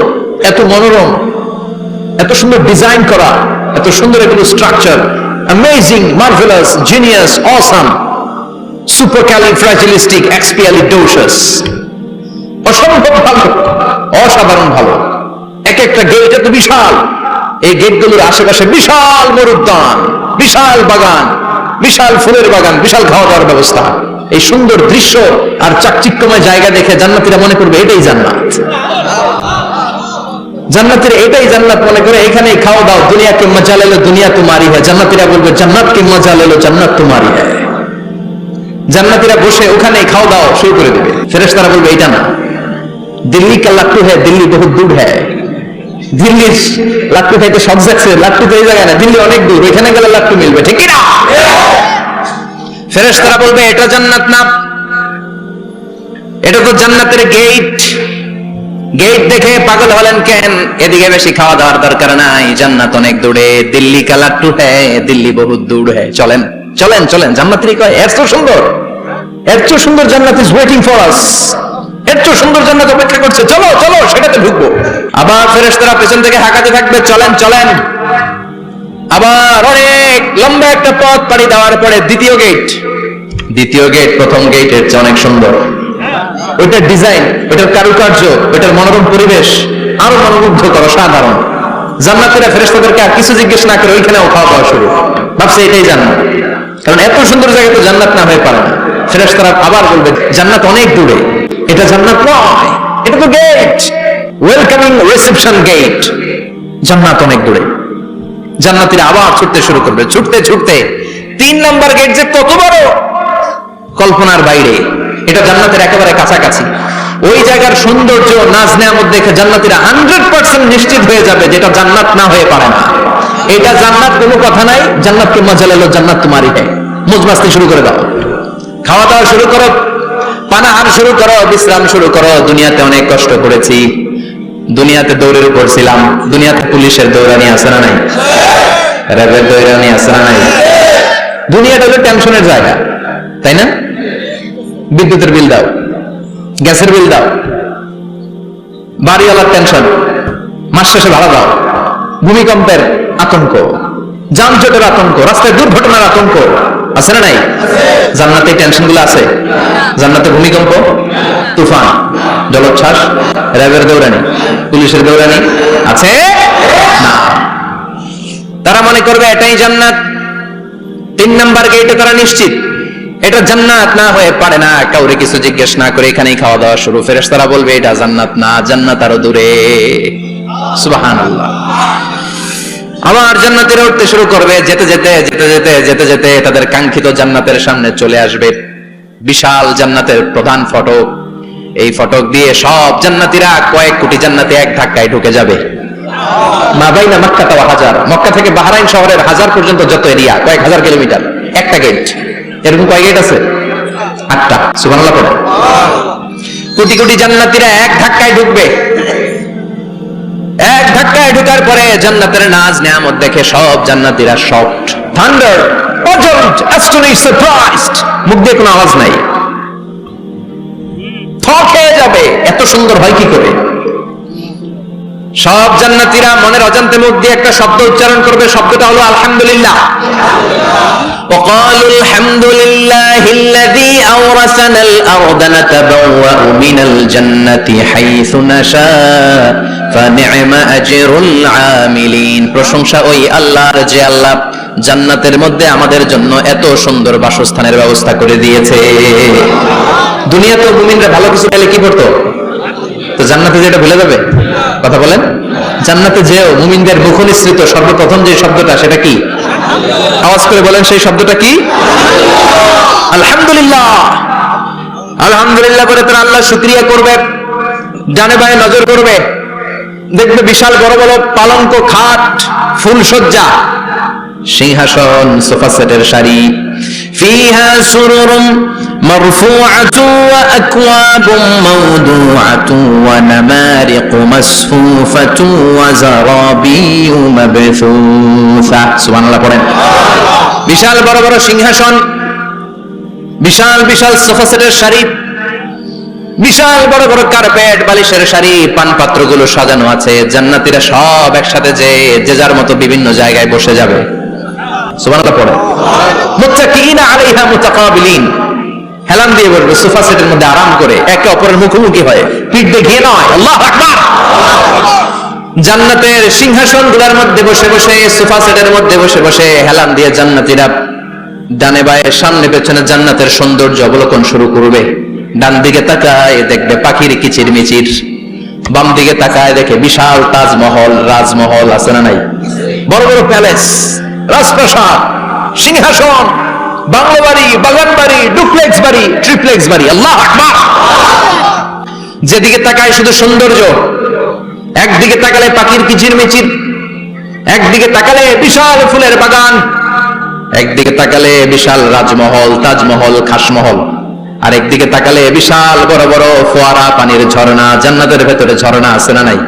এত মনোরম, এত সুন্দর ডিজাইন করা, এত সুন্দর এগুলো structure, amazing, marvellous, genius, awesome, supercalifragilisticexpialidocious, অসম্ভব ভালো, অসাধারণ ভালো। এক একটা গেট এত বিশাল। এই গেটগুলোর আশেপাশে বিশাল মরুদ্যান, বিশাল বাগান, বিশাল ফুলের বাগান, বিশাল খাওয়া দাওয়ার ব্যবস্থা। এই সুন্দর দৃশ্য আর চাকচিক্যময় জায়গা দেখে জান্নাতীরা মনে করবে এটাই জান্নাত। জান্নাতীরা এটাই জান্নাত মনে করে এখানেই খাওয়া দাও। দুনিয়া কে মজা লে লো দুনিয়া তোমারি হ্যায়। জান্নাতীরা বলবে জান্নাত কে মজা লে লো জান্নাত তোমারি হ্যায়। জান্নাতীরা বসে ওখানেই খাওয়া দাও শুরু করে দেবে। ফেরেশতারা বলবে এটা না, দিল্লি কা লাট্টু হ্যায়, দিল্লি বহুত দূর হ্যায়। দিল্লির লাট্টু খাইতে সব যাচ্ছে, লাট্টু তো এই জায়গায় না, দিল্লি অনেক দূর, ওইখানে গেলে লাট্টু মিলবে, ঠিক কি না? ফেরেশতারা বলবে এটা জান্নাত না, এটা তো জান্নাতের গেট। গেট দেখে পাগল হলেন কেন? এদিকে বেশি খাওয়া দাওয়ার দরকার নাই, জান্নাত অনেক দূরে। দিল্লি কা লাট্টু হ্যায়, দিল্লি বহুত দূর হ্যায়। চলেন চলেন চলেন। জান্নাতীরা কয় এত সুন্দর, এত সুন্দর জান্নাত ইজ ওয়েটিং ফর আস, এত সুন্দর জান্নাত অপেক্ষা করছে, চলো চলো সেটাতে ঢুকবো। আবার ফেরেশতারা পেছন থেকে হাঁকাতে থাকবে, চলেন চলেন। আবার অনেক লম্বা একটা পথ পাড়ি দেওয়ার পরে দ্বিতীয় গেট। দ্বিতীয় গেট প্রথম গেটের চেয়ে অনেক সুন্দর। ওইটার ডিজাইন, ওইটার কারুকার্য, ওইটার মনোরম পরিবেশ আরো মনোমুগ্ধকর, অসাধারণ। জান্নাতীরা ফেরেশতাদেরকে আর কিছু জিজ্ঞেস না করে ওইখানেও খাওয়া দাওয়া শুরু। ভাবছে এটাই জান্নাত, কারণ এত সুন্দর জায়গা তো জান্নাত না হয়ে পারে না। ফেরেশতারা আবার বলবে জান্নাত অনেক দূরে, এটা জান্নাত নয়, এটা তো গেট, ওয়েলকামিং রিসেপশন গেট। জান্নাত অনেক দূরে। জান্নাতীরা আবার ছুটতে শুরু করবে। ছুটতে ছুটতে 3 নম্বর গেট যে কত বড়, কল্পনার বাইরে। এটা জান্নাতের একেবারে কাছাকাছি। ওই জায়গার সৌন্দর্য, নাজ নেয়ামত দেখে জান্নাতীরা 100% নিশ্চিত হয়ে যাবে যেটা জান্নাত না হয়ে পারে না। এটা জান্নাত, কোনো কথা নাই। জান্নাতকে মজা লেলো জান্নাত তোমারই হ্যায়। মুজমাস্তি শুরু করে দাও, খাওয়া দাওয়া শুরু করো, পানাহার শুরু করো, বিশ্রাম শুরু করো। দুনিয়াতে অনেক কষ্ট করেছি, দুনিয়াতে দৌড়ের উপর ছিলাম, দুনিয়াতে পুলিশের দৌড়ানি আছে না নাই, র্যাবের দৌড়ানি আছে না নাই। দুনিয়াটা হলো টেনশনের জায়গা, তাই না? বিদ্যুতের বিল দাও, গ্যাসের বিল দাও, বাড়িওয়ালার টেনশন, মাস শেষে ভাড়া দাও, ভূমিকম্পের আতঙ্ক, যানজটের আতঙ্ক, রাস্তায় দুর্ঘটনার আতঙ্ক, আছে না নাই? জান্নাতে টেনশন গুলো আছে? জান্নাতে ভূমিকম্প, তুফান, জলোচ্ছ্বাস, র্যাবের দৌড়ানি, পুলিশের দৌড়ানি আছে না। তারা মনে করবে এটাই জান্নাত। 3 নাম্বার গেটে তারা নিশ্চিত এটা জান্নাত না হয়ে পারে না, কাউরে কিছু জিজ্ঞেস না করে এখানেই খাওয়া দাওয়া শুরু। ফেরেশতারা বলবে এটা জান্নাত না, জান্নাত আরো দূরে। সুবহানাল্লাহ। আবার জান্নাতীরা উঠতে শুরু করবে, যেতে যেতে যেতে যেতে যেতে যেতে তাদের কাঙ্ক্ষিত জান্নাতের সামনে চলে আসবে। বিশাল জান্নাতের প্রধান ফটক, এই ফটক দিয়ে সব জান্নাতীরা কয়েক কোটি জান্নাতে এক ধাক্কায় ঢুকে যাবে। মা বাইনা মক্কা ওয়া হাজার, মক্কা থেকে বাহরাইন শহরের হাজার পর্যন্ত যত এরিয়া, কয়েক হাজার কিলোমিটার, একটা গেট। এরকম কয় গেট আছে? 8টা। সুবহানাল্লাহ পড়ে। কোটি কোটি জান্নাতীরা এক ধাক্কায় ঢুকবে। এক ধাক্কায় ঢোকার পরে জান্নাতের নাজ নিয়ামত দেখে সব জান্নাতীরা shocked, thunder, puzzled, astonished, surprised. মুখ দিয়ে কোনো আওয়াজ নাই, থক হয়ে যাবে, এত সুন্দর হয় কি করে? সব জান্নাতীরা মনের অজান্তে মুখ দিয়ে একটা শব্দ উচ্চারণ করবে, শব্দটা হলো আলহামদুলিল্লাহ। وقالوا الحمد لله الذي أورثنا الأرض نتبوأ من الجنة حيث نشاء فنعم أجر العاملين। প্রশংসা ওই আল্লাহর যে আল্লাহ জান্নাতের মধ্যে আমাদের জন্য এত সুন্দর বাসস্থানের ব্যবস্থা করে দিয়েছে। দুনিয়াতে মুমিনরা ভালো কিছু পেলে কি করতো? তো জান্নাতে যেটা ভুলে যাবে? কথা বলেন। জান্নাতে যেও মুমিনদের মুখ নিঃসৃত সর্বপ্রথম যে শব্দটা, সেটা কি? আওয়াজ করে বলেন, সেই শব্দটা কি? আলহামদুলিল্লাহ। আলহামদুলিল্লাহ করে তারা আল্লাহ শুকরিয়া করবে, ডানে বায়ে নজর করবে, দেখবে বিশাল বড় বড় পালঙ্ক, খাট, ফুলসজ্জা, সিংহাসন, সোফা সেটের সারি, ফিহা সুরুরুম মারফুআতুন ওয়া আকওয়াবুম মাওদুআতুন ওয়া নামারিকু মাসফুফাতুন ওয়া যারাবিয়্যু মাবথুসা। সুবহানাল্লাহ পড়েন। বিশাল বড় বড় সিংহাসন, বিশাল বিশাল সোফা সেটের সারি, বিশাল বড় বড় কার্পেট, বালিশের সারি, পানপাত্রগুলো সাজানো আছে। জান্নাতীরা সব একসাথে যে যার মতো বিভিন্ন জায়গায় বসে যাবে। সুবহানাল্লাহ পড়ে। মুত্তাকিনা আলাইহা মুতাকাবিলিন, হেলান দিয়ে বসবে সোফা সেটের মধ্যে আরাম করে, একে অপরের মুখোমুখি হয়ে, পিঠ দেখিয়ে নয়। আল্লাহু আকবার। জান্নাতের সিংহাসনগুলোর মধ্যে বসে বসে, সোফা সেটের মধ্যে বসে বসে হেলান দিয়ে জান্নাতীরা ডানে বায়ে সামনে পেছনে জান্নাতের সৌন্দর্য অবলোকন শুরু করবে। ডান দিকে তাকায় দেখবে পাখির কিচিরমিচির, বাম দিকে তাকায় দেখে বিশাল তাজমহল, রাজমহল আছে না নাই? বড় বড় প্যালেস, রাজপ্রাসাদ, সিংহাসন, বাংলো বাড়ি, বাগান বাড়ি, ডুপ্লেক্স বাড়ি, ট্রিপ্লেক্স বাড়ি। আল্লাহু আকবার। যেদিকে তাকায় শুধু সৌন্দর্য, একদিকে তাকালে পাখির কিচিরমিচির, একদিকে তাকালে বিশাল ফুলের বাগান, একদিকে তাকালে বিশাল রাজমহল, তাজমহল, খাসমহল, আর একদিকে তাকালে বিশাল বড় বড় ফোয়ারা, পানির ঝর্ণা। জান্নাতের ভেতরে ঝর্ণা আছে না নাই?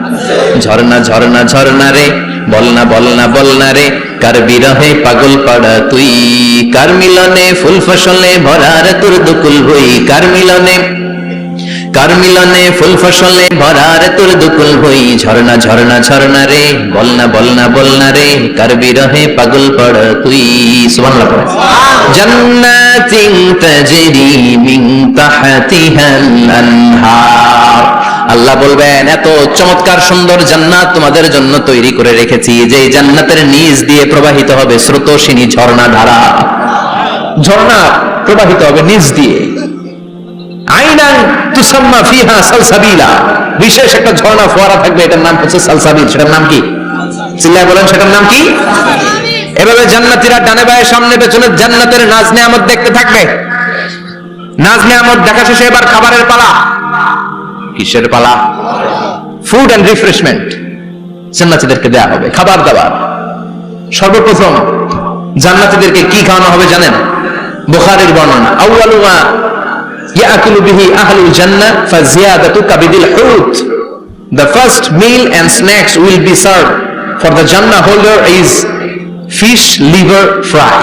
ঝর্ণা ঝর্ণা ঝর্ণা রে, বলনা বলনা বলনা রে, কার বিরহে পাগল পাড়া তুই, কার মিলনে ফুল ফসলে ভরার তোর দুকুল হই, কার মিলনে ফুল ফসলে ভরার তোর দুকুল হই। ঝর্ণা ঝর্ণা ঝর্ণা রে, বলনা বলনা বলনা রে, কার বিরহে পাগল পাড়া তুই। সুবহানাল্লাহ পড়ে। জান্নাতিন তাজরি মিন তাহতিহাল আনহার। আল্লাহ বলবেন এত চমৎকার সুন্দর জান্নাত তোমাদের জন্য তৈরি করে রেখেছি, যে জান্নাতের নিচ দিয়ে প্রবাহিত হবে স্রোতস্বিনী ঝর্ণা ধারা। ঝর্ণা প্রবাহিত হবে নিচ দিয়ে। আইনান তুসাম্মা ফিহা সালসাবিলা, বিশেষ একটা ঝর্ণা ফোয়ারা থাকবে, এটার নাম হচ্ছে সালসাবিল। সেটার নাম কি? চিল্লায় বলেন, সেটার নাম কি? এভাবে জান্নাতীরা ডানে বায়ে সামনে পেছনে জান্নাতের নাজ নিয়ামত দেখতে থাকবে। নাজ নিয়ামত দেখা শেষে এবার খাবারের পালা। কিসের পালা? ফুড এন্ড রিফ্রেশমেন্ট জান্নাতীদেরকে দেয়া হবে, খাবার দাবার। সর্বপ্রথম জান্নাতীদেরকে কি খাওয়ানো হবে জানেন? বুখারীর বর্ণনা, আউয়ালু মা ইয়াকুলু বিহি আহলুল জান্নাহ ফাজিয়াদাতু কাবিদিল হুত। The first meal and snacks will be served for the Jannah holder is fish liver fry,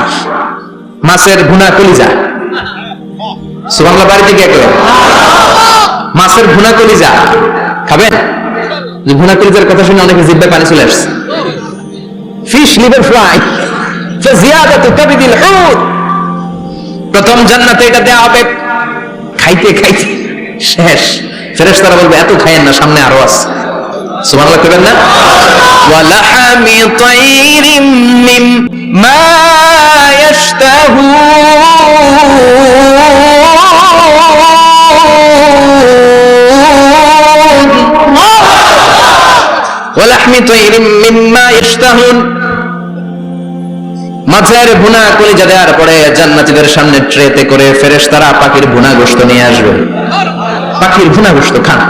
মাছের ভুনা কলিজা। সুবহানাল্লাহ, বাড়িতে গিয়ে করেন মাছের ভুনা কলিজা খাবেন? যে ভুনা কলিজার কথা শুনে অনেকে জিহ্বায় পানি চলে আসছে। ফিশ লিভার ফ্রাই ফাজিয়াদাতু কাবিদিল হুত, প্রথম জান্নাতে এটা দেয়া হবে, খাইতে খাইতে শেষ। ফেরেশতারা বলবে এত খাইয়েন না, সামনে আরো আছে। সুবহানাল্লাহ কইবেন না? ওয়া লাহামি তাইরিম মিম্মা ইয়াশতাহুন, ওয়া লাহমি তাইরিম মিম্মা ইয়াশতাহুন, মাছের ভুনা কলিজা দেওয়ার পরে জান্নাতীদের সামনে ট্রেতে করে ফেরেশতারা পাখির ভুনা গোশত নিয়ে আসবে। পাখির ভুনা গোশত খান,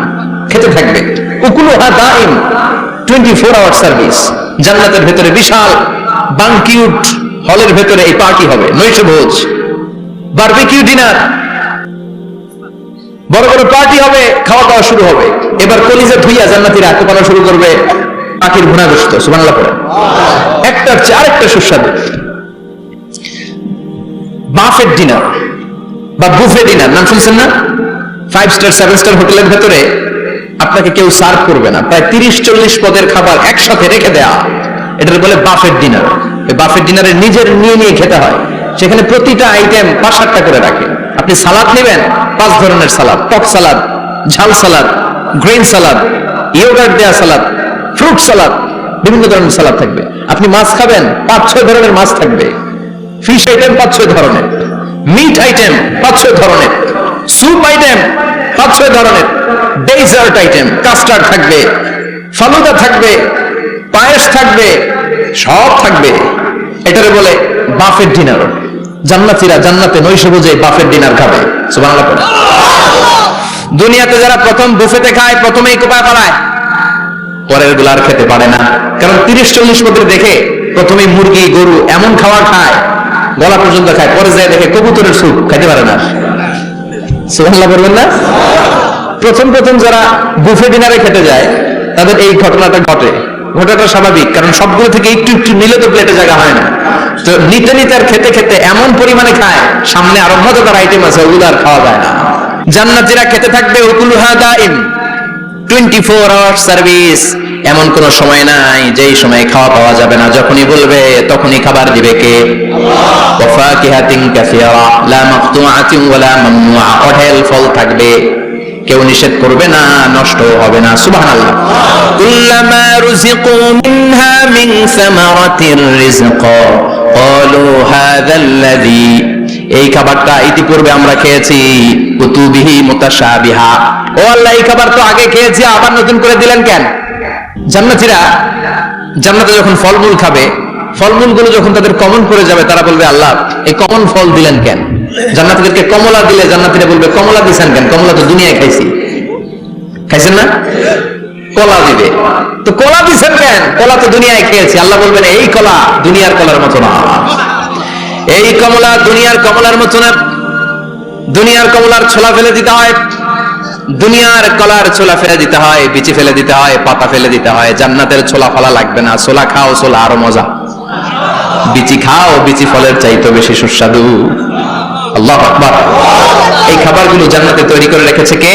খেতে থাকবে। উকুলুহা দাইম, 24 আওয়ার সার্ভিস। জান্নাতের ভেতরে বিশাল বানকিউট হলের ভেতরে এই পার্টি হবে, নৈশভোজ, বারবিকিউ ডিনার, বড় বড় পার্টি হবে, খাওয়া দাওয়া শুরু হবে। এবার কলিজা ধুইয়া জান্নাতীরা আত্মপানা শুরু করবে পাখির ভুনা গোশত। সুবহানাল্লাহ পড়ে। একটার চেয়ে আরেকটা সুস্বাদু। বাফেট ডিনার বা বুফে ডিনার নাম শুনছেন না? 5 স্টার 7 স্টার হোটেলের ভেতরে আপনাকে কেউ সার্ভ করবে না, প্রায় 30-40 পদের খাবার একসাথে রেখে দেয়া, এটার বলে বাফেট ডিনার। এই বাফেট ডিনারে নিজের নিয়ে নিয়ে খেতে হয়। সেখানে প্রতিটা আইটেম 5-7টা করে রাখে। আপনি সালাদ নেবেন, 5 ধরনের সালাদ, টক সালাদ, ঝাল সালাদ, গ্রিন সালাদ, ইয়োগার্ট দেয়া সালাদ, ফ্রুট সালাদ, বিভিন্ন ধরনের সালাদ থাকবে। আপনি মাছ খাবেন, 5-6 ধরনের মাছ থাকবে। ফিশ আইটেম 5-6 ধরনের, মিট আইটেম 5-6 ধরনের, স্যুপ আইটেম 5-6 ধরনের, ডেজার্ট আইটেম, কাস্টার্ড থাকবে, ফালুদা থাকবে, পায়েস থাকবে, সব থাকবে। এটারে বলে বাফেট ডিনার। জান্নাতীরা জান্নাতে নৈশভোজে বাফেট ডিনার খাবে। সুবহানাল্লাহ। দুনিয়াতে যারা প্রথম বুফেতে খায়, প্রথমেই কোপায় পালায়, পরের গুলো আর খেতে পারে না। কারণ 30-40 পদের দেখে প্রথমেই মুরগি গরু এমন খাবার খায়, গলা পর্যন্ত খায়, পরে যায় দেখে কবুতরের স্যুপ খাইতে পারে না। সুবহানাল্লাহ বলবেন না? প্রথম প্রথম যারা বুফে ডিনারে খেতে যায় তাদের এই ঘটনাটা ঘটে। ঘটনাটা স্বাভাবিক, কারণ সবগুলো থেকে একটু একটু নিলে তো প্লেটে জায়গা হয় না। তো নিতে নিতে আর খেতে খেতে এমন পরিমাণে খায়, সামনে আরো মজাদার আইটেম আছে, ওগুলো আর খাওয়া যায় না। জান্নাতীরা খেতে থাকবে উকুলুহা দাইম, 24 আওয়ার সার্ভিস। এমন কোন সময় নাই যেই সময় খাওয়া পাওয়া যাবে না। যখনই বলবে তখনই খাবার দিবে কে? আল্লাহ। ওয়া ফাকিহাতিন কাসীরা লা মাকতুআতিন ওয়া লা মামনুআ, অঢেল ফল থাকবে, কেউ নিষেধ করবে না, নষ্ট হবে না। সুবহানাল্লাহ। কুল্লামা রুজিকু মিনহা মিন সামারাতির রিজকা ক্বালু হাযাল্লাযী, এই খাবারটা ইতিপূর্বে আমরা খেয়েছি, কুতুবিহি মুতাশাবিহা, ও আল্লাহ এই খাবার তো আগে খেয়েছি, আবার নতুন করে দিলেন কেন? জান্নাতীরা জান্নাতে যখন ফলমূল খাবে, ফলমূলগুলো যখন তাদের কমন পড়ে যাবে, তারা বলবে আল্লাহ এই কমন ফল দিলেন কেন? জান্নাতীদেরকে কমলা দিলে জান্নাতীরা বলবে কমলা দিছেন কেন? কমলা তো দুনিয়ায় খাইছি। খাইছেন না? কলা দিবে, তো কলা দিছেন কেন? কলা তো দুনিয়ায় খেয়েছি। আল্লাহ বলবেন এই কলা দুনিয়ার কলার মতো না, এই কমলা দুনিয়ার কমলার মতো না। দুনিয়ার কমলার ছোলা ফেলে দিতে হয়, দুনিয়ার কলার ছোলা ফেলে দিতে হয়, বিচি ফেলে দিতে হয়, পাতা ফেলে দিতে হয়। জান্নাতের ছোলা ফলা লাগবে না। ছোলা খাও, ছোলা আরো মজা। বিচি খাও, বিচি ফলের চাইতে বেশি সুস্বাদু। আল্লাহু আকবার। এই খাবারগুলো জান্নাতে তৈরি করে রেখেছে কে?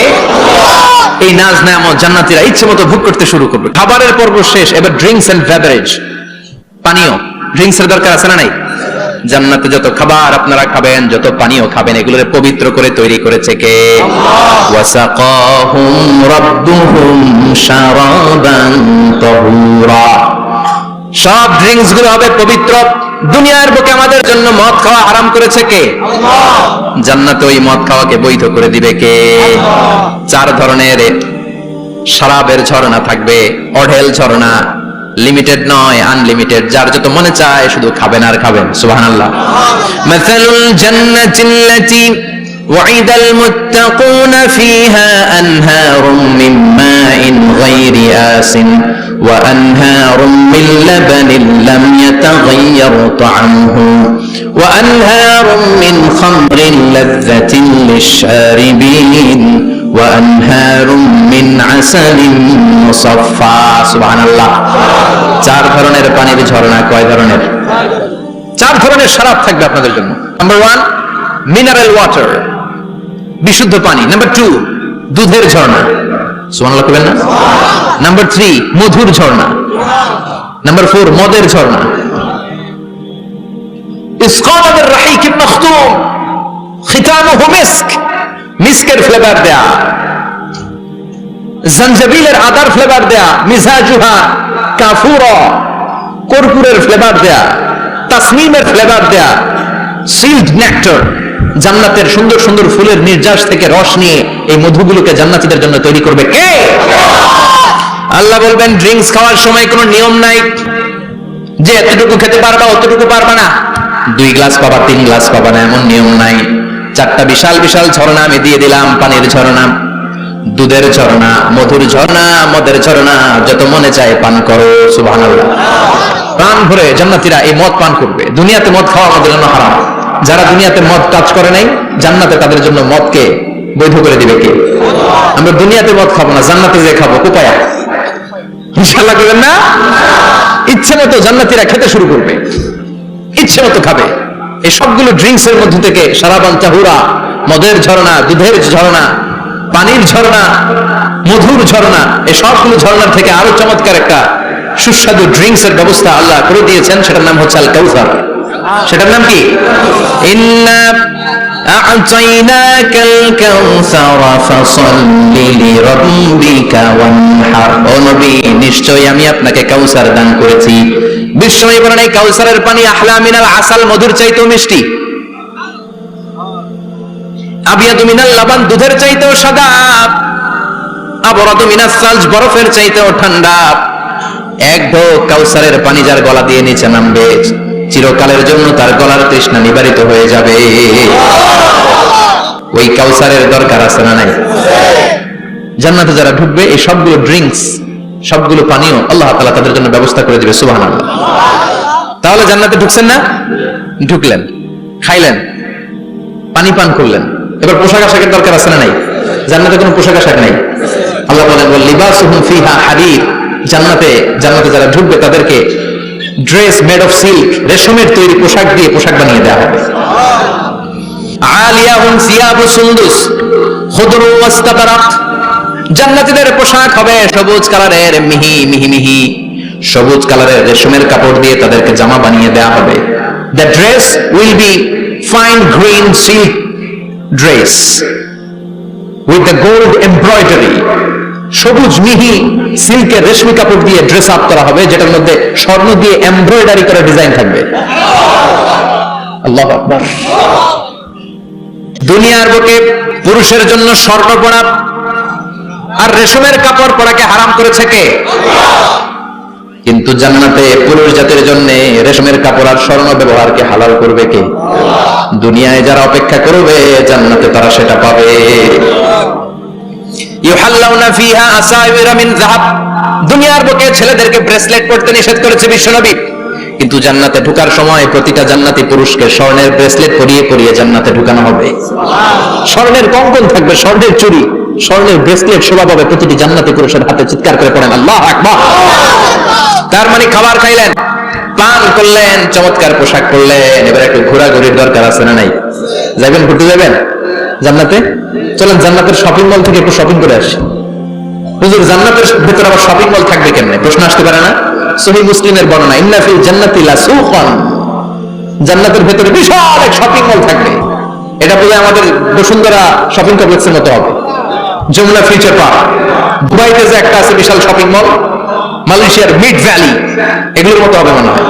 এই নাজ নেয়ামত জান্নাতীরা ইচ্ছে মতো ভোগ করতে শুরু করবে। খাবারের পর্ব শেষ, এবার ড্রিঙ্কস এন্ড বেভারেজ, পানীয়। ড্রিঙ্কস এর দরকার আছে না নাই? জান্নাতে যত খাবার আপনারা খাবেন, যত পানীয় খাবেন, এগুলোরে পবিত্র করে তৈরি করেছে কে? আল্লাহ। ওয়াসাকাহুম রাব্বুহুম শারাবান তাহুরা, সব ড্রিঙ্কস গুলো হবে পবিত্র। দুনিয়ার বুকে আমাদের জন্য মদ খাওয়া হারাম করেছে কে? আল্লাহ। জান্নাতে ওই মদ খাওয়াকে বৈধ করে দিবে কে? আল্লাহ। 4 ধরনের শরাবের ঝর্ণা থাকবে, অঢেল ঝর্ণা, লিমিটেড নয়, আনলিমিটেড। যার যত মনে চায় শুধু খাবেন আর খাবেন। সুবহানাল্লাহ। মাসালুল জান্নাতিল্লাতী ওয়াইদাল মুত্তাকুনা ফীহা আনহারুম মিন মাইন গায়রি আসিন ওয়া আনহারুম মিন লাবানিন লাম ইয়াতাগায়্যার তা'আমুহু ওয়া আনহারুম মিন খামরিন লাযযাতিন লিশ-শারিবিন ওয়া আনহারুম মিন আসালিন মুসাফফা। সুবহানাল্লাহ। 4 ধরনের পানির ঝর্ণা। কয় ধরনের? 4 ধরনের শরাব থাকবে আপনাদের জন্য। নাম্বার 1 মিনারেল ওয়াটার, বিশুদ্ধ পানি। নাম্বার 2 দুধের ঝর্ণা। সুবহানাল্লাহ বলেন না? নাম্বার 3 মধুর ঝর্ণা। নাম্বার 4 মদের ঝর্ণা। ইসকানা বির রাহিকিন মাখতুম, খিতামুহু মিস্ক, মিস্কের ফ্লেভার দেয়া, জঞ্জাবিলের আদার ফ্লেভার দেয়া, মিজাজুহা কাফুরা, কর্পূরের ফ্লেভার দেয়া, তাসনিমের ফ্লেভার দেয়া, সিল্ড নেক্টার, জান্নাতের সুন্দর সুন্দর ফুলের নির্যাস থেকে রস নিয়ে এই মধুগুলোকে জান্নাতীদের জন্য তৈরি করবে কে? আল্লাহ বলবেন ড্রিঙ্কস খাওয়ার সময় কোনো নিয়ম নাই যে এতটুকু খেতে পারবা অতটুকু পারবা না, 2 গ্লাস পাবা 3 গ্লাস পাবা না, এমন নিয়ম নাই। 4টা বিশাল বিশাল ঝর্ণা আমি দিয়ে দিলাম, পানির ঝর্ণা, দুধের ঝর্ণা, মধুর ঝর্ণা, মদের ঝর্ণা, যত মনে চায় পান করো। সুবহানাল্লাহ। প্রাণ ভরে জান্নাতীরা এই মদ পান করবে। দুনিয়াতে মদ খাওয়া আমাদের জন্য হারাম। যারা দুনিয়াতে মদ কাজ করে নাই, জান্নাতে তাদের জন্য মদকে বৈধ করে দিবে কে? আমরা দুনিয়াতে মদ খাবো না, জান্নাতে যে খাবো। কোপায়া ইনশাআল্লাহ করবেন না? ইচ্ছে মতো জান্নাতীরা খেতে শুরু করবে, ইচ্ছে মতো খাবে। এই সবগুলো ড্রিঙ্কস এর মধ্যে থেকে শারাবান তাহুরা, মদের ঝর্ণা, দুধের ঝর্ণা, পানির ঝর্ণা, মধুর ঝর্ণা, এই সবগুলো ঝর্ণার থেকে আরো চমৎকার একটা সুস্বাদু ড্রিঙ্কস এর ব্যবস্থা আল্লাহ করে দিয়েছেন। সেটার নাম হচ্ছে আল কাউসার। সেটার নাম কি? ইন্না আ'তাইনাকাল কাউসার ফাসাল্লি লিরাব্বিকা ওয়ানহার। ও নবী, নিশ্চয়ই আমি আপনাকে কাউসার দান করেছি। বিশ্বনবী বলেন এই কাউসারের পানি আহলা মিনাল আসাল, মধুর চাইতেও মিষ্টি। আবিয়াদু মিনাল লাবান, দুধের চাইতেও সাদা। আবরাদু মিনাস সালজ, বরফের চাইতেও ঠান্ডা। এক ঢোক কাউসারের পানি যার গলা দিয়ে নিচে নামবে, চিরকালের জন্য তার গলার তৃষ্ণা নিবারিত হয়ে যাবে। ওই কাউসারের দরকার আছে না নাই? জান্নাতে যারা ঢুকবে এই সবগুলো ড্রিঙ্কস, সবগুলো পানীয় আল্লাহ তাআলা তাদের জন্য ব্যবস্থা করে দিবে। সুবহানাল্লাহ। তাহলে জান্নাতে ঢুকছেন না? ঢুকলেন, খাইলেন, পানি পান করলেন, এবার পোশাক আশাকের দরকার আছে না নাই? জান্নাতে কোনো পোশাক আশাক নাই। আল্লাহ বলেন লিবাসুহুম ফিহা হারির। জান্নাতে যারা ঢুকবে তাদেরকে ড্রেস মেড অফ সিল্ক, রেশমের তৈরি পোশাক দিয়ে পোশাক বানিয়ে দেওয়া হবে। আলিয়াহুম সিয়াবু সুন্দুস খুদরু ওয়াস্তাবারাক। জান্নাতীদের পোশাক হবে সবুজ কালারের, মিহি মিহি মিহি সবুজ কালারের রেশমের কাপড় দিয়ে তাদেরকে জামা বানিয়ে দেওয়া হবে। The dress will be fine green silk dress with the gold embroidery. সবুজ মিহি সিল্কের রেশমি কাপড় দিয়ে ড্রেস আপ করা হবে, যেটার মধ্যে স্বর্ণ দিয়ে এমব্রয়ডারি করা ডিজাইন থাকবে। আল্লাহু আকবার। দুনিয়ার বুকে পুরুষের জন্য স্বর্ণ পরা আর রেশমের কাপড় পরাকে হারাম করেছে কে? কিন্তু জান্নাতে পুরুষ জাতির জন্য রেশমের কাপড় আর স্বর্ণ ব্যবহারকে হালাল করবে কে? দুনিয়ায় যারা অপেক্ষা করবে জান্নাতে তারা সেটা পাবে। ইউহাল্লাউনা ফিহা আসাইরা মিন যাহাব। দুনিয়ার বুকে ছেলেদেরকে ব্রেসলেট পরতে নিষেধ করেছে বিশ্বনবী, কিন্তু জান্নাতে ঢোকার সময় প্রতিটা জান্নাতি পুরুষকে স্বর্ণের ব্রেসলেট পরিয়ে পরিয়ে জান্নাতে ঢোকানো হবে। স্বর্ণের কঙ্কন থাকবে, স্বর্ণের চুড়ি, স্বর্ণের ব্রেসলেট শোভা পাবে প্রতিটি জান্নাতি পুরুষের হাতে। চিৎকার করে পড়েন আল্লাহু আকবার। তার মানে খাবার খাইলেন, পান করলেন, চমৎকার পোশাক পরলেন, এবার একটু ঘোরাঘুরির দরকার আছে না নাই? যাবেন, ঘুরতে যাবেন জান্নাতে? চলেন জান্নাতের শপিং মল থেকে একটু শপিং করে আসি। হুজুর জান্নাতের ভেতরে আবার শপিং মল থাকবে কেমনে? প্রশ্ন আসতে পারে না? সহিহ মুসলিমের বর্ণনা, ইন্না ফিল জান্নাতি লাসুকান। জান্নাতের ভেতরে বিশাল এক শপিং মল থাকবে। এটা বলে আমাদের বসুন্ধরা শপিং কমপ্লেক্সের মতো হবে, যমুনা ফিউচার পার্ক। দুবাইতে যে একটা আছে বিশাল শপিং মল, মালয়েশিয়ার মিড ভ্যালি, এগুলোর মতো হবে মনে হয়।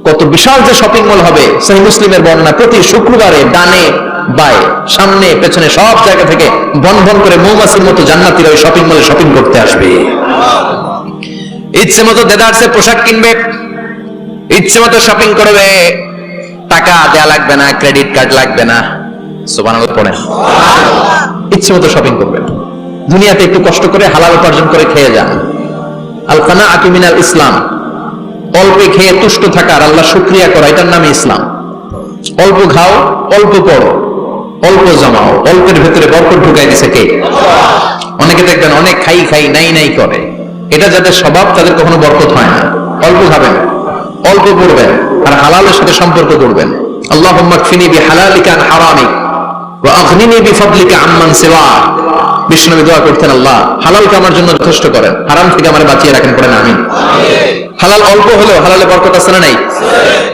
কত বিশাল যে শপিং মল হবে! সহিহ মুসলিমের বর্ণনা, প্রতি শুক্রবারে ডানে বায়ে সামনে পেছনে সব জায়গা থেকে বন বন করে মৌমাছির মতো জান্নাতীরা ওই শপিং মলে শপিং করতে আসবে। ইচ্ছে মতো দেদারসে পোশাক কিনবে, ইচ্ছে মতো শপিং করবে, টাকা দেয়া লাগবে না, ক্রেডিট কার্ড লাগবে না। সুবহানাল্লাহ পড়েন। ইচ্ছে মতো শপিং করবে। দুনিয়াতে একটু কষ্ট করে হালাল উপার্জন করে খেয়ে যান। আল কানাআতু মিনাল ইসলাম। অল্পে খেয়ে তুষ্ট থাকা আর আল্লাহ শুকরিয়া করা, এটার নামই ইসলাম। অল্প খাও, অল্প পড়ো, অল্প জমাও, অল্পের ভেতরে বরকত ঢুকাই দিছে কে? অনেকে দেখবেন অনেক খাই খাই নাই নাই করে, এটা যাদের স্বভাব তাদের কখনো বরকত হয় না। অল্প খাবেন, অল্প পড়বেন আর হালালের সাথে সম্পর্ক করবেন। আল্লাহুম্মা কফিনি বিহালালিকা আন হারামিক ওয়া আগনিনি বিফাদলিকা আম্মান সিওয়াক। বিষ্ণুনবী দোয়া করতেন, আল্লাহ হালালকে আমার জন্য যথেষ্ট করেন, হারাম থেকে আমার বাঁচিয়ে রাখেন, পড়েন আমিন। হালাল অল্প হলেও হালালে বরকত আছে না নাই?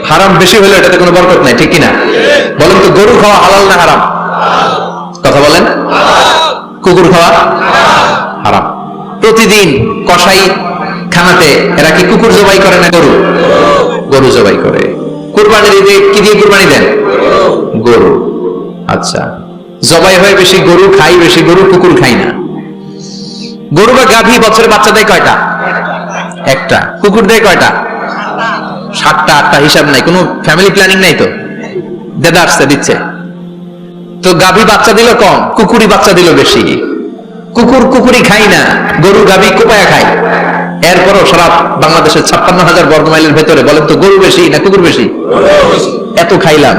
হারাম বেশি হলেও এটাতে কোনো বরকত নাই, ঠিক কিনা? বলেন তো, গরু খাওয়া হালাল না হারাম? কথা বলেন। কুকুর খাওয়া হারাম। প্রতিদিন কসাই খানাতে এরা কি কুকুর জবাই করে না গরু? গরু জবাই করে। কুরবানির ঈদে কি দিয়ে কুরবানি দেন? গরু। আচ্ছা, জবাই হয় বেশি, গরু খাই বেশি, গরু কুকুর খাই না। গরু বা গাভী বছরে বাচ্চা দেয় কয়টা? একটা। কুকুর দেয় কয়টা? 7টা 8টা, হিসাব নাই, কোনো ফ্যামিলি প্ল্যানিং নাই তো, দেদা আসছে দিচ্ছে। তো গাভী বাচ্চা দিল কম, কুকুরি বাচ্চা দিল বেশি। কুকুর কুকুরি খাই না, গরু গাভী কোপায়া খায়। এরপরও সারা বাংলাদেশের 56,000 বর্গমাইলের ভেতরে বলেন তো, গরু বেশি না কুকুর বেশি? এত খাইলাম,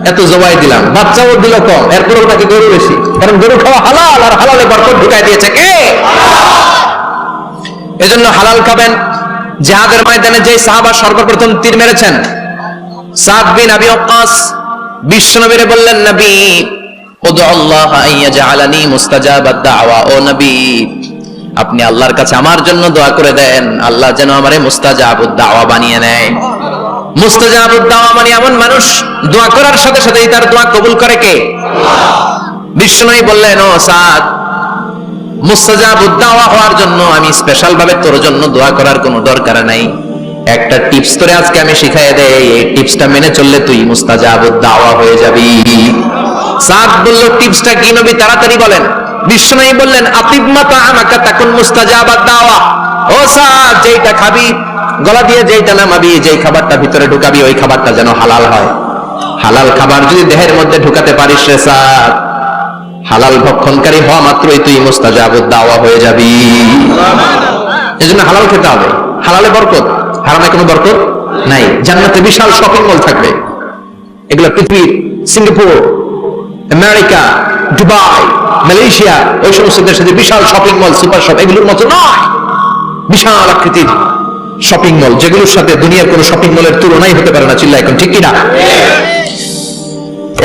এত জবাই দিলাম, বাচ্চাও দিল কম, এরপরও তাকে গরু বেশি। কারণ গরু খাওয়া হালাল, আর হালালে বরকত ঢুকাই দিয়েছে কে? এজন্য হালাল খাবেন। জিহাদের ময়দানে যে সাহাবা সর্বপ্রথম তীর মেরেছেন, সাদ বিন আবি ওয়াক্কাস, বিশ্বনবীরে বললেন, নবী উদু আল্লাহ আইয়াজআলানি মুস্তাজাবাদ দাওয়া, ও নবী আপনি আল্লাহর কাছে আমার জন্য দোয়া করে দেন, আল্লাহ যেন আমারে মুস্তাজাবুদ দাওয়া বানিয়ে নেয়। মুস্তাজাবুদ দাওয়া মানে এমন মানুষ দোয়া করার সাথে সাথেই তার দোয়া কবুল করে কে? বিশ্বনবী বললেন, ও সাদ, মুস্তাজাবুদ দাওয়া হওয়ার জন্য আমি স্পেশাল ভাবে তোর জন্য দোয়া করার কোনো দরকার নাই। একটা টিপস তোরে আজকে আমি শিখাই দেই, এই টিপসটা মেনে চললে তুই মুস্তাজাবুদ দাওয়া হয়ে যাবি। সাদ বলল, টিপসটা কি নবী? তাড়াতাড়ি বলেন। বিশ্বনবী বললেন, আতিবমা তাআমাকা তাকুন মুস্তাজাবাদ দাওয়া। ও সাদ, যেইটা খাবি, গলা দিয়ে যেইটা নামাবি, যেই খাবারটা ভিতরে ঢুকাবি, ওই খাবারটা যেন হালাল হয়। হালাল খাবার যদি দেহের মধ্যে ঢুকাতে পারিস রে সাদ, হালাল ভক্ষণকারী হওয়া মাত্রই তুই মুস্তাজাবুদ দাওয়া হয়ে যাবি। এজন্য হালাল খেতে হবে, হালালে বরকত, হারামে কোনো বরকত নাই। জান্নাতে বিশাল শপিং মল থাকবে, এগুলো পৃথিবীর সিঙ্গাপুর, আমেরিকা, দুবাই, মালয়েশিয়া, ওই সমস্ত দেশে যে বিশাল শপিং মল, সুপার শপ, এগুলোর মতো নয়। বিশাল আকৃতির শপিং মল, যেগুলোর সাথে দুনিয়ার কোন শপিং মলের তুলনাই হতে পারে না। চিল্লা এখন ঠিক কিনা?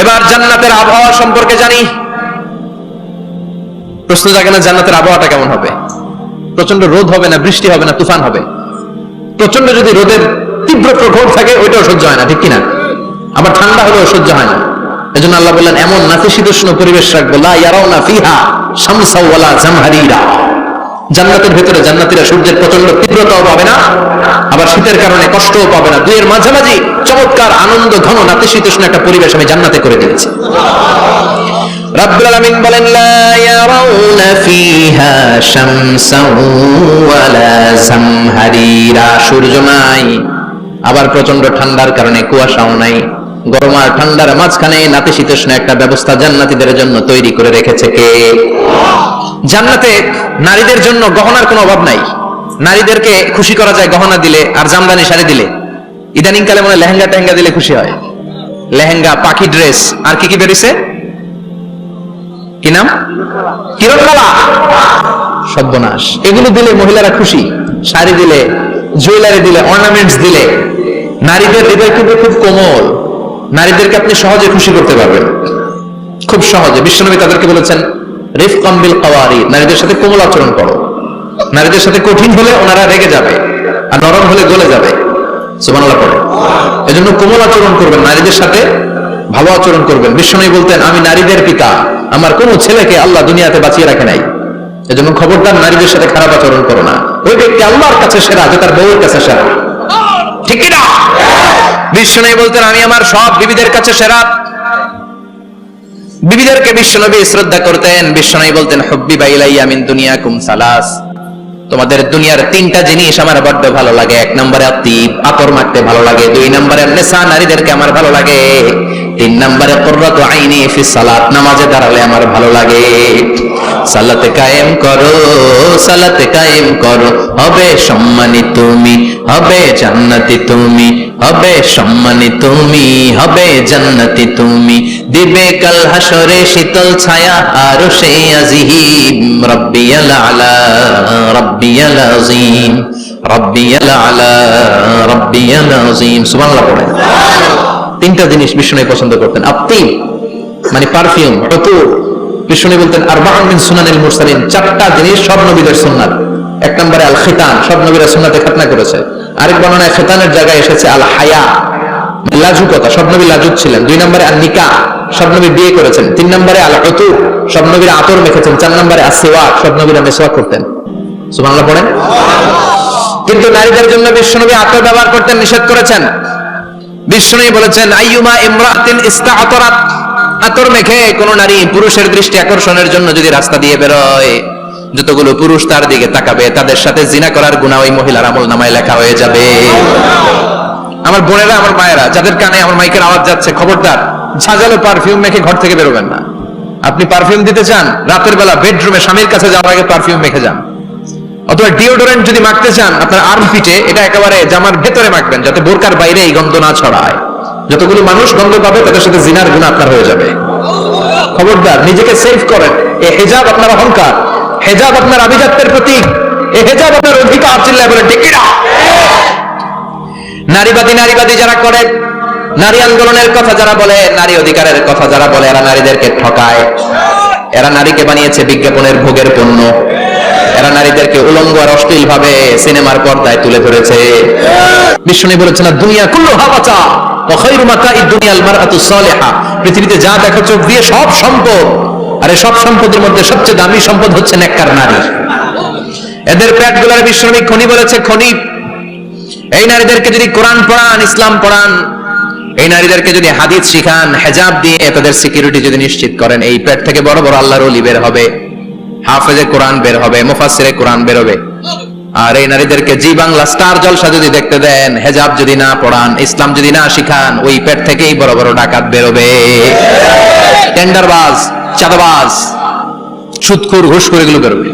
এবার জান্নাতের আবহাওয়া সম্পর্কে জানি। প্রশ্ন জাগে না, জান্নাতের আবহাওয়াটা কেমন হবে? প্রচন্ড রোদ হবে না, বৃষ্টি হবে না, তুফান হবে? প্রচন্ড যদি রোদের তীব্র প্রখর থাকে, ওইটাও সহ্য হয় না, ঠিক কিনা? আবার ঠান্ডা হলেও সহ্য হয় না। এজন্য আল্লাহ বললেন, এমন নাতিশীতোষ্ণ পরিবেশ রাখবো, লা ইয়ারাউনা ফিহা শামসা ওয়ালা জামহারিরা। জান্নাতের ভেতরে জান্নাতীরা সূর্যের প্রচন্ড তীব্রতাও পাবে না, আবার শীতের কারণে কষ্টও পাবে না। দুইয়ের মাঝামাঝি চমৎকার আনন্দ ঘন নাতিশীতোষ্ণ একটা পরিবেশ আমি জান্নাতে করে দিয়েছি। রাব্বুল আলামিন বলেন, লা ইয়ারাউনা ফিহা শামসা ওয়ালা জামহারিরা। সূর্য নাই, আবার প্রচন্ড ঠান্ডার কারণে কুয়াশাও নাই। গরম আর ঠান্ডার মাঝখানে নাতিশীতোষ্ণ একটা ব্যবস্থা জান্নাতীদের জন্য তৈরি করে রেখেছে কে? জান্নাতে নারীদের জন্য গহনার কোনো অভাব নাই। নারীদেরকে খুশি করা যায় গহনা দিলে আর জামদানি শাড়ি দিলে। ইদানিং কালে মনে লেহেঙ্গা টেহেঙ্গা দিলে খুশি হয়। লেহেঙ্গা, পাখি ড্রেস, আর কি কি বেরিয়েছে, কি নাম? কিরণমালা, সর্বনাশ। এগুলো দিলে মহিলারা খুশি। শাড়ি দিলে, জুয়েলারি দিলে, অর্নামেন্টস দিলে। নারীদের হৃদয় কিন্তু খুব কোমল, নারীদেরকে আপনি সহজে খুশি করতে পারবেন, খুব সহজে। বিশ্বনবী তাদেরকে বলেছেন, রিফকাম বিল কাওয়ারিদ, নারীদের সাথে কোমল আচরণ করো। নারীদের সাথে কঠিন হলে ওনারা রেগে যাবে, আর নরম হলে গলে যাবে। সুবহানাল্লাহ পড়ে। এজন্য কোমল আচরণ করবেন, নারীদের সাথে ভালো আচরণ করবেন। বিশ্বনবী বলতেন, আমি নারীদের পিতা, আমার কোন ছেলেকে আল্লাহ দুনিয়াতে বাঁচিয়ে রাখে নাই। এজন্য খবরদার নারীদের সাথে খারাপ আচরণ করো না। ওই ব্যক্তি আল্লাহর কাছে সেরা যে তার বউয়ের কাছে সেরা, ঠিক কি না? বিশ্বনবী বলতেন, আমি আমার সব বিবিদের কাছে সেরা। বিবিদেরকে বিশ্বনবী শ্রদ্ধা করতেন। বিশ্বনবী বলতেন, হুব্বিবা ইলাইয়া মিন দুনিয়াকুম সালাস, তোমাদের দুনিয়ার 3টা জিনিস আমার বড্ড ভালো লাগে। 1 নম্বরে আতিব, আতর মাখতে ভালো লাগে। 2 নম্বরে নিসা, নারীদেরকে আমার ভালো লাগে। 3 নম্বরে কুররাতু আইনি ফি সালাত, নামাজে দাঁড়ালে আমার ভালো লাগে। সালাতে কায়েম করো, সালাতে কায়েম করো, হবে সম্মানী তুমি, হবে জান্নাতি তুমি, হবে সম্মানী তুমি, হবে জান্নাতি তুমি। দিবে কাল হাসরে শীতল ছায়া আরশে আজিম। রব্বিয়াল আলা, রব্বিয়াল আযীম, রব্বিয়াল আলা, রব্বিয়াল আযীম। সুবহানাল্লাহ পড়ে। 3টা জিনিস বিষ্ণু পছন্দ করতেন। আতিব মানে পারফিউম, উতুর বিষ্ণু বলতেন আরবাউন মিন সুনানিল মুরসালিন, চারটা জিনিস সব নবীদের সুন্নাত। এক নম্বরে আল খিতান, সব নবীরা সুন্নাতে খাতনা করেছে। আরেক বর্ণনায় খিতানের জায়গায় এসেছে আল হায়া, লাজুকতা, সব নবী লাজুক ছিলেন। দুই নম্বরে আল নিকাহ, সব নবী বিয়ে করেছেন। তিন নম্বরে আল উতুর, সব নবীরা আতর মেখেছেন। চার নম্বরে আসওয়াক, সব নবীরা মিসওয়াক করতেন। সুবহানাল্লাহ পড়েন। কিন্তু নারীদের জন্য বিশ্বনবী আতর ব্যবহার করতে নিষেধ করেছেন। বিশ্বনবী বলেছেন আইয়ুমা ইমরাতিন ইস্তাআতারাত, আতর মেখে কোন নারী পুরুষের দৃষ্টি আকর্ষণের জন্য যদি রাস্তা দিয়ে বেরোয়, যতগুলো পুরুষ তার দিকে তাকাবে তাদের সাথে জিনা করার গুনাহ ওই মহিলার আমলনামায় লেখা হয়ে যাবে। আমার বোনেরা, আমার মায়েরা, যাদের কানে আমার মাইকের আওয়াজ যাচ্ছে, খবরদার ঝাঁঝালো পারফিউম মেখে ঘর থেকে বেরোবেন না। আপনি পারফিউম দিতে চান, রাতের বেলা বেডরুমে স্বামীর কাছে যাওয়ার আগে পারফিউম মেখে যান। অথবা ডিওডোরেন্ট যদি মাখতে চান, আপনার আর্মপিটে এটা একেবারে জামার ভেতরে মাখবেন, যাতে বোরকার বাইরে এই গন্ধ না ছড়ায়। যতগুলো মানুষ গন্ধ পাবে তাদের সাথে জিনার গুনাহ আপনার হয়ে যাবে। খবরদার, নিজেকে সেভ করেন। এই হিজাব আপনার অহংকার, হিজাব আপনার আভিজাত্যের প্রতীক, এই হিজাব আপনার অধিকার। চিল্লায় বলেন ঠিক কিনা? নারীবাদী যারা করে, নারী আন্দোলনের কথা যারা বলে, নারী অধিকারের কথা যারা বলে, এরা নারীদেরকে ঠকায়। এরা নারীকে বানিয়েছে বিজ্ঞাপনের ভোগের পণ্য। এরা নারীদেরকে উলঙ্গ আর অশ্লীল ভাবে সিনেমার পর্দায় তুলে ধরেছে। বিষ্ণু বলেছেন দুনিয়া কুল্লুহা বাতা ওয়া খায়রু মাতাঈদ দুনিয়াল মারআতুস সালিহা, পৃথিবীতে যা দেখো চোখ দিয়ে সব সম্পদ, আর এই সব সম্পদের মধ্যে সবচেয়ে দামি সম্পদ হচ্ছে নেককার নারী। এদের পেটগুলোর বিষ্ণু খনি বলেছে, খনি। এই নারীদেরকে যদি কোরআন পড়ান, ইসলাম পড়ান, এই নারীদেরকে যদি হাদিস শিখান, হেজাব দিয়ে তাদের সিকিউরিটি যদি নিশ্চিত করেন, এই পেট থেকে বড় বড় আল্লাহর ওলি বের হবে, হাফেজে কোরআন বের হবে, মুফাসসিরে কোরআন বের হবে। আর এই নারীদেরকে জি বাংলা স্টার জলসা যদি দেখতে দেন, হেজাব যদি না পড়ান, ইসলাম যদি না শিখান, ওই পেট থেকেই বড় বড় ডাকাত বের হবে, টেন্ডারবাজ, চাঁদাবাজ, সুদখোর, ঘুষখোর, এগুলো বের হবে।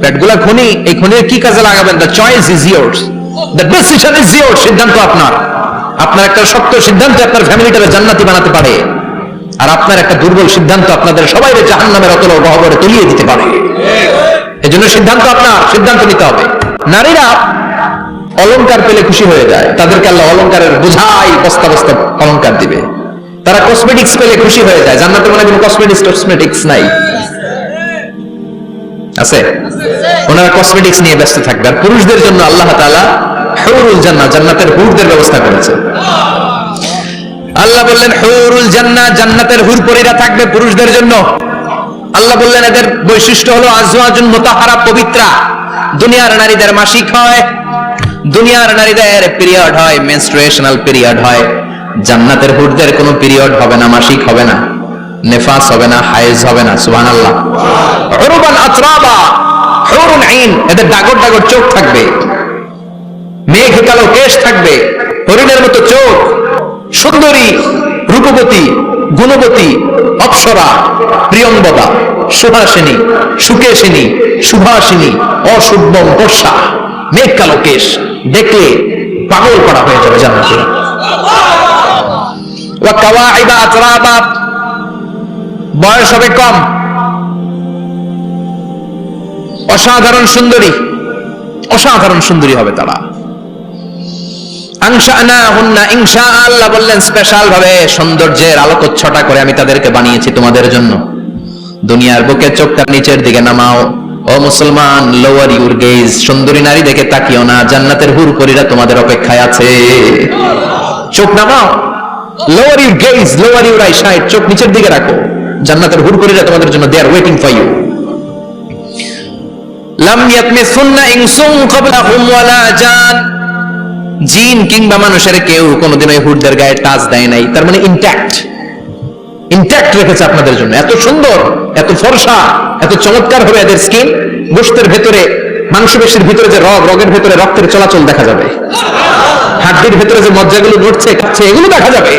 পেটগুলা খনি, এই খনির কি কাজে লাগাবেন? The choice is years, the decision is years. সিদ্ধান্ত আপনার। আপনার একটা শক্ত সিদ্ধান্ত আপনার ফ্যামিলিটাকে জান্নাতি বানাতে পারে, আর আপনার একটা দুর্বল সিদ্ধান্ত আপনাদের সবাই জাহান্নামের অতল গহ্বরে তলিয়ে দিতে পারে। এজন্য সিদ্ধান্ত আপনার, সিদ্ধান্ত নিতে হবে। নারীরা অলংকার পেলে খুশি হয়ে যায়, তাদেরকে আল্লাহ অলংকারের বোঝাই বস্তা বস্তা অলংকার দিবে। তারা কসমেটিক্স পেলে খুশি হয়ে যায়। জান্নাতে মনে কোনো কসমেটিক্স নাই, আছে? ওনারা কসমেটিক্স নিয়ে ব্যস্ত থাকবে। আর পুরুষদের জন্য আল্লাহ তাআলা হুরুল জান্নাহ, জান্নাতের হুরদের ব্যবস্থা করেছে। আল্লাহ বললেন হুরুল জান্নাহ, জান্নাতের হুরপরীরা থাকবে পুরুষদের জন্য। আল্লাহ বললেন এদের বৈশিষ্ট্য হলো আজওয়াজুন মুতাহহারা, পবিত্রা। দুনিয়ার নারীদের মাসিক হয়, দুনিয়ার নারীদের পিরিয়ড হয়, মেনস্ট্রুয়েশনাল পিরিয়ড হয়। জান্নাতের হুরদের কোনো পিরিয়ড হবে না, মাসিক হবে না, নেফাস হবে না, হায়েজ হবে না। সুবহানাল্লাহ। উরবান আতরাবা, হুরুন আইন, এদের ডাগর ডাগর চোখ থাকবে, মেঘ কালো কেশ থাকবে, হরিণের মতো চোখ, সুন্দরী, রূপবতী, গুণবতী, অপ্সরা, প্রিয়ংবদা, সুহাসিনী, সুকেশিনী, সুভাষিনী, অশুভম বর্ষা, মেঘ কালো কেশ, দেখলে পাগল করা হয়ে যাবে জান্নাতে। ওয়া কাওয়াইবা আতরাবা, বয়স হবে কম, অসাধারণ সুন্দরী, অসাধারণ সুন্দরী হবে তারা। আনশানাহুন্না ইনশা, আল্লাহ বললেন স্পেশাল ভাবে সৌন্দর্যের আলোকচ্ছটা করে আমি তাদেরকে বানিয়েছি তোমাদের জন্য। দুনিয়ার বুকে চোখটা নিচের দিকে নামাও, ও মুসলমান, লোয়ার ইউর গেজ, সুন্দরী নারী দেখে তাকিও না, জান্নাতের হুরপরীরা তোমাদের অপেক্ষায় আছে। চোখ নামাও, lower your gauge, lower your eyesight, চোখ নিচের দিকে রাখো, জান্নাতের হুরপরীরা তোমাদের জন্য দে আর ওয়েটিং ফর ইউ। লাম ইয়াতমিসুন্না ইনসুন ক্বাবলাহুম ওয়ালা জান, জিন কিংবা মানুষের কেউ কোনোদিন ওই হুরদের গায়ে টাচ দেয় নাই। তার মানে ইনট্যাক্ট রেখেছে আপনাদের জন্য। এত সুন্দর, এত ফর্সা, এত চমৎকার হবে এদের স্কিন। গোশতের ভেতরে, মাংসপেশির ভিতরে যে রগের ভেতরে রক্তের চলাচল দেখা যাবে, হাড্ডির ভেতরে যে মজ্জাগুলো নড়ছে কাঁপছে, এগুলো দেখা যাবে।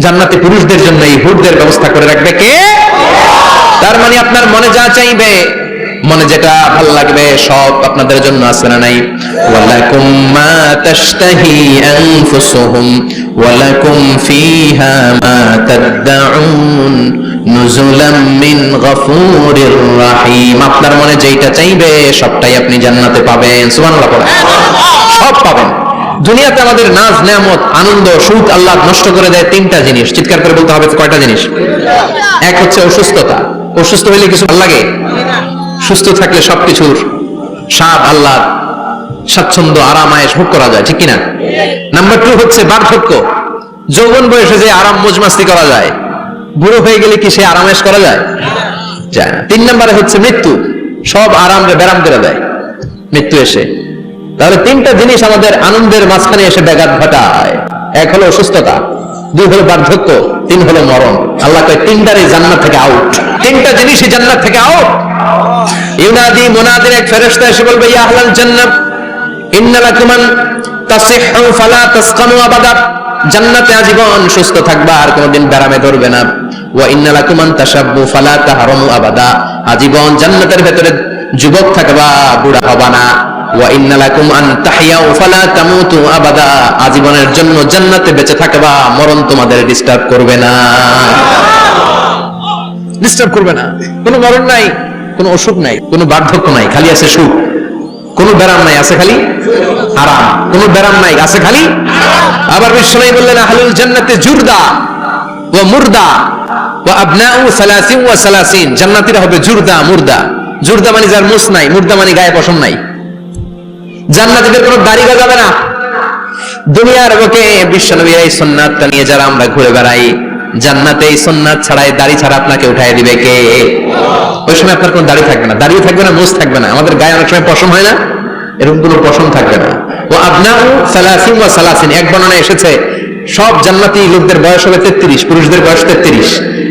জান্নাতে পুরুষদের জন্য এই হুরদের ব্যবস্থা করে রাখবে কে? তার মানে আপনার মনে যা চাইবে, মনে যেটা ভালো লাগবে সব আপনাদের জন্য আছে না নাই? ওয়ালাকুম মা তাশতাহি আনফুসুহুম ওয়ালাকুম ফিহা মা তাদউন নুজুলাম মিন গফুরির রহিম। আপনার মনে যেটা চাইবে সবটাই আপনি জান্নাতে পাবেন। সুবহানাল্লাহ পড়েন, সব পাবেন। দুনিয়াতে আমাদের নাজ নেয়ামত, আনন্দ, সুখ আল্লাহ নষ্ট করে দেয় তিনটা জিনিস। চিৎকার করে বলতে হবে কয়টা জিনিস? এক হচ্ছে অসুস্থতা। অসুস্থ হইলে কিছু ভালো লাগে? সুস্থ থাকলে সবকিছুর স্বাদ আল্লাহ স্বাচ্ছন্দ্য আরাম আয়েশ ভোগ করা যায়, ঠিক কিনা? নাম্বার 2 হচ্ছে বার্ধক্য। যৌবন বয়সে যে আরাম মজমাস্তি করা যায়, বুড়ো হয়ে গেলে কি সে আরাম আয়েশ করা যায়? যায় না। 3 নম্বরে হচ্ছে মৃত্যু। সব আরাম ব্যারাম করে দেয় মৃত্যু এসে। তাহলে 3টা জিনিস আমাদের আনন্দের মাঝখানে এসে ব্যাঘাত ঘটায়। 1 হলো অসুস্থতা, 2 হলো বার্ধক্য, 3 হলো মরণ। আল্লাহ কয় 3টারই জান্নাত থেকে আউট। 3টা জিনিসই জান্নাত থেকে আউট। ইউনাদি মুনাদির এক ফেরেশতা এসে বলবে, ইয়া আহলাল জান্নাত ইন্না লাকুম আন তাসিহু ফালা তাসকামু আবাদা। জান্নাতে আজীবন সুস্থ থাকবা, আর কোনোদিন ব্যারামে ধরবে না। ওয়া ইন্না লাকুম আন তাশাব্বু ফালা তাহরামু আবাদা। আজীবন জান্নাতের ভেতরে যুবক থাকবা, বুড়া হবা না। ওয়া ইন্না লাকুম আন তাহইয়াউ ফালা তামুতু আবাদা। আজীবনের জন্য জান্নাতে বেঁচে থাকবা, মরণ তোমাদের ডিস্টার্ব করবে না। ডিস্টার্ব করবে না। কোনো মরণ নাই, কোনো অসুখ নাই, কোনো বার্ধক্য নাই, খালি আছে সুখ। কোনো ব্যারাম নাই, আছে খালি আরাম। কোনো ব্যারাম নাই, আছে খালি। আবার বিশ্বনবী বললেন, আহলুল জান্নাতে জুরদা ওয়া মুরদা ওয়া আবনাউ 30 ওয়া 30। জান্নাতীরা হবে জুরদা মুরদা। জুরদা মানে যার মুছ নাই, মুরদা মানে গায়ে পশম নাই। জান্নাতীদের কোনো দাড়ি গজাবে না। দুনিয়ার বুকে বিশ্বনবীর এই সুন্নাতটা নিয়ে যারা আমরা ঘুরে বেড়াই, জান্নাতে এই সুন্নাত ছাড়াই দাড়ি ছাড়া আপনাকে উঠায় দিবে কে? ওই সময় আপনার কোনো দাড়ি থাকবে না, দাড়িও থাকবে না, মুছ থাকবে না। আমাদের গায়ে অনেক সময় পশম হয় না, এরকম কোনো পশম থাকবে না। ও আবনাউ 30 ওয়া 30। এক বর্ণনায় এসেছে সব জান্নাতি লোকদের বয়স হবে 33, পুরুষদের বয়স 33।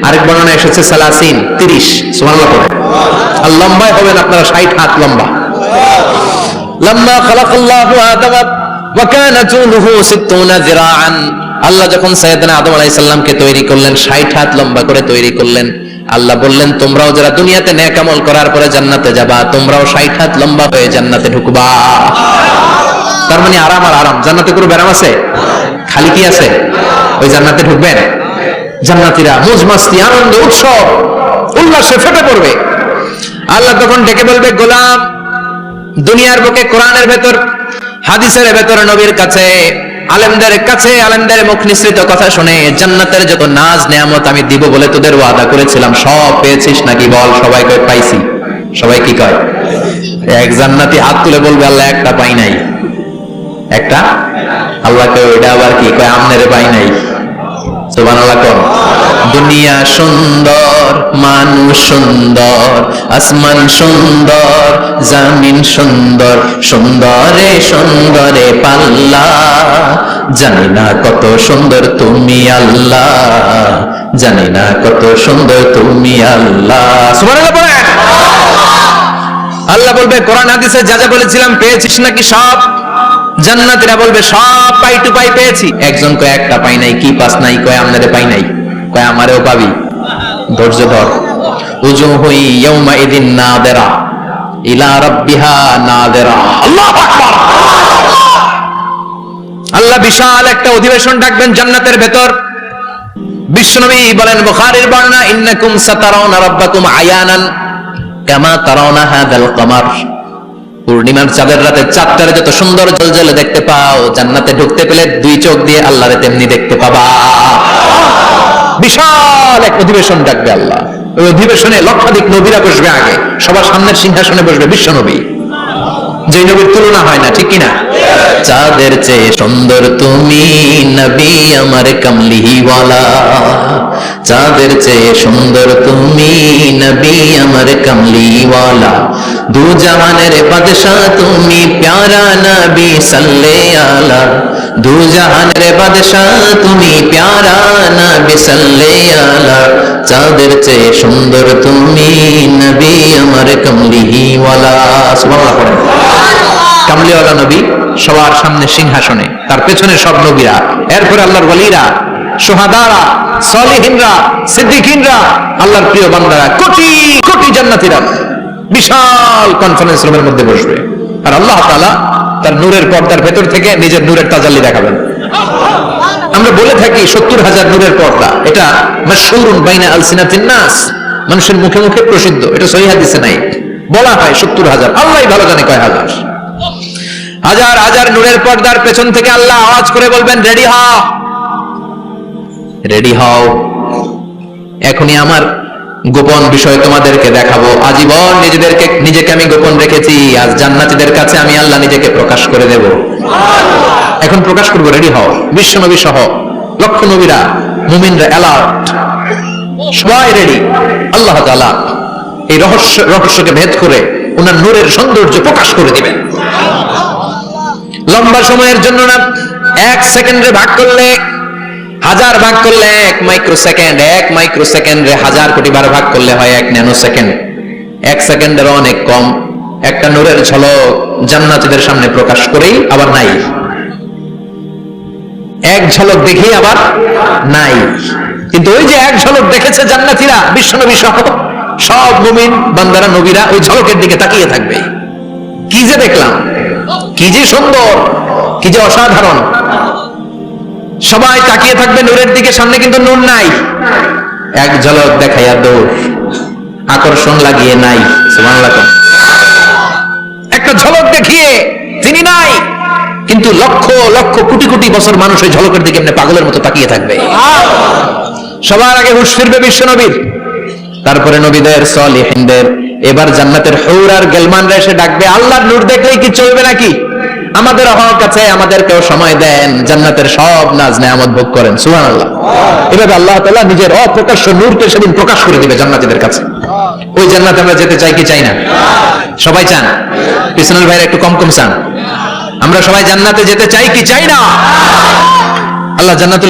আরেক বর্ণনায় এসেছে 30। সুবহানাল্লাহ পড়ে। আর লম্বায় হবেন আপনারা 60 হাত লম্বা। লাম্মা খালাকাল্লাহু আদম ওয়া কানা তুলুহু 60 যিরাআন। আল্লাহ যখন সাইয়েদনা আদম আলাইহিস সালামকে তৈরি করলেন, 60 হাত লম্বা করে তৈরি করলেন। আল্লাহ বললেন, তোমরাও যারা দুনিয়াতে নেক আমল করার পরে জান্নাতে যাবা, তোমরাও 60 হাত লম্বা হয়ে জান্নাতে ঢুকবা। তার মানে আরাম আর আরাম। জান্নাতে কোনো ব্যারাম আছে? খালি কি আছে? ওই জান্নাতে ঢুকবেন, জান্নাতীরা মौज মাস্তি আনন্দ উৎসব উল্লাসে ফেটে পড়বে। আল্লাহ তখন ডেকে বলবে, গোলাম, দুনিয়ার বুকে কোরআনের ভেতর, হাদিসের ভেতর, নবীর কাছে, আলেমদের কাছে, আলেমদের মুখ নিঃসৃত কথা শুনে জান্নাতের যত নাজ নেয়ামত আমি দিব বলে তোদের ওয়াদা করেছিলাম, সব পেয়েছিস নাকি? বল। সবাই কয় পাইছি। সবাই কি কয়? এক জান্নাতি হাত তুলে বলবে, আল্লাহ একটা পাই নাই। একটা? আল্লাহ কয় ওইটা আবার কি? কয় আমনেরে পাই নাই। সুবহানাল্লাহ কোন? দুনিয়া সুন্দর, মানুষ সুন্দর, আসমান সুন্দর, জমিন সুন্দর, সুন্দরে সুন্দরে পাল্লা। জানি না কত সুন্দর তুমি আল্লাহ, জানি না কত সুন্দর তুমি আল্লাহ। সুবহানাল্লাহ বলেন। আল্লাহ বলবে, কোরআন হাদিসে যা যা বলেছিলাম পেয়েছিস নাকি সব? জান্নাতীরা বলবে, সব পাই টু পাই পেয়েছি। একজন কয় একটা পাই নাই। কি পাস নাই? কয় আমনারে পাই নাই। কয় আমারেও পাবি। ধৈর্য ধর। উজুহু ইয়াউমা ইদিন নাদিরা ইলা রাব্বিহা নাদিরা। আল্লাহু আকবার। আল্লাহ বিশাল একটা অধিবেশন ডাকবেন জান্নাতের ভেতর। বিশ্বনবী বলেন, বুখারীর বর্ণনা, ইন্নাকুম সাতারাউনা রাব্বাকুম আয়ানান কামা তারাউনা হাদাল কমার। পূর্ণিমার চাঁদের রাতে চাঁদটারে যত সুন্দর জ্বলজ্বলে দেখতে পাও, জান্নাতে ঢুকতে পেলে 2 চোখ দিয়ে আল্লাহরে তেমনি দেখতে পাবা। বিশাল এক অধিবেশন ডাকবে আল্লাহ। ওই অধিবেশনে লক্ষাধিক নবীরা বসবে। আগে সবার সামনের সিংহাসনে বসবে বিশ্বনবী, যে নবীর তুলনা হয় না, ঠিক কিনা? চাঁদের চেয়ে সুন্দর তুমি নবী আমার কামলিওয়ালা। চাঁদের চেয়ে সুন্দর তুমি নবী আমার কামলিওয়ালা। দু জাহানের বাদশাহ তুমি প্যারা নবী সাল্লে আলা। দু জাহানের বাদশাহ তুমি প্যারা নবী সাল্লে আলা। চাঁদের চেয়ে সুন্দর তুমি নবী আমার কামলিওয়ালা। সুবহানাল্লাহ পড়েন। কামলিওয়ালা নবী সবার সামনে সিংহাসনে, তার পেছনে সব নবীরা, এরপরে আল্লাহর ওয়ালিরা, শুহাদারা, সালেহিনরা, সিদ্দিকিনরা, আল্লাহর প্রিয় বান্দারা, কোটি কোটি জান্নাতীরা বিশাল কনফারেন্স রুমের মধ্যে বসবে। আর আল্লাহ তাআলা তার নূরের পর্দার ভেতর থেকে নিজের নূরের তাজাল্লি দেখাবেন। আমরা বলে থাকি 70,000 নূরের পর্দা। এটা মাশহুরুন বাইনা আলসিনাতিন নাস, মানুষের মুখে মুখে প্রসিদ্ধ। এটা সহিহ হাদিসে নাই। বলা হয় 70,000, আল্লাহই ভালো জানে কয় হাজার। হাজার হাজার নূরের পর্দার পেছন থেকে আল্লাহ আওয়াজ করে বলবেন, রেডি হও, রেডি হও। এখনই আমার গোপন বিষয় তোমাদেরকে দেখাবো। আজীবন নিজেকে আমি গোপন রেখেছি, আজ জান্নাতীদের কাছে আমি আল্লাহ নিজেকে প্রকাশ করে দেব। এখন প্রকাশ করবো, রেডি হও। বিশ্ব নবী সহ লক্ষ নবীরা, মুমিনরা অ্যালার্ট, সবাই রেডি। আল্লাহ তাআলা এই রহস্যকে ভেদ করে ওনার নূরের সৌন্দর্য প্রকাশ করে দিবেন। লম্বা সময়ের জন্য না, 1 সেকেন্ডে ভাগ করলে, 1000 ভাগ করলে 1 মাইক্রোসেকেন্ড, 1 মাইক্রোসেকেন্ডে 1000 কোটি বার ভাগ করলে হয় 1 ন্যানো সেকেন্ড। 1 সেকেন্ডের অনেক কম একটা নূরের ঝলক জান্নাতীদের সামনে প্রকাশ করেই আবার নাই। এক ঝলক দেখি আবার নাই। কিন্তু ওই যে এক ঝলক দেখেছে জান্নাতীরা, বিশ্বনবী সহ সব মুমিন বান্দারা, নবীরা ওই ঝলকের দিকে তাকিয়ে থাকবে। কি যে দেখলাম, কি যে সুন্দর, কি যে অসাধারণ। সবাই তাকিয়ে থাকবে নূরের দিকে, সামনে কিন্তু নূর নাই। এক ঝলক দেখাইয়া দৌড়, আকর্ষণ লাগিয়ে নাই। সুবহানাল্লাহ। একটা ঝলক দেখিয়ে তিনি নাই, কিন্তু লক্ষ লক্ষ কোটি কোটি বছর মানুষ ওই ঝলকের দিকে এমনি পাগলের মতো তাকিয়ে থাকবে। সবার আগে হুঁশ ফিরবে বিশ্ব নবীর, তারপরে নবীদের, সলিহিনদের। এবার জান্নাতের হুর আর গেলমানরা এসে ডাকবে, আল্লাহর নূর দেখলেই কি চলবে নাকি? আমাদের হক আছে, আমাদেরকেও সময় দেন, জান্নাতের সব নাজ নেয়ামত ভোগ করেন। সুবহানাল্লাহ। এভাবে আল্লাহ তাআলা নিজের অপ্রকাশ্য নূরকে সেদিন প্রকাশ করে দিবে জান্নাতীদের কাছে। ওই জান্নাতে আমরা যেতে চাই কি চাই না? সবাই চান? পিছনের ভাইরা একটু কম কম চান। আমরা সবাই জান্নাতে যেতে চাই কি চাই না? আল্লাহ জান্নাতুল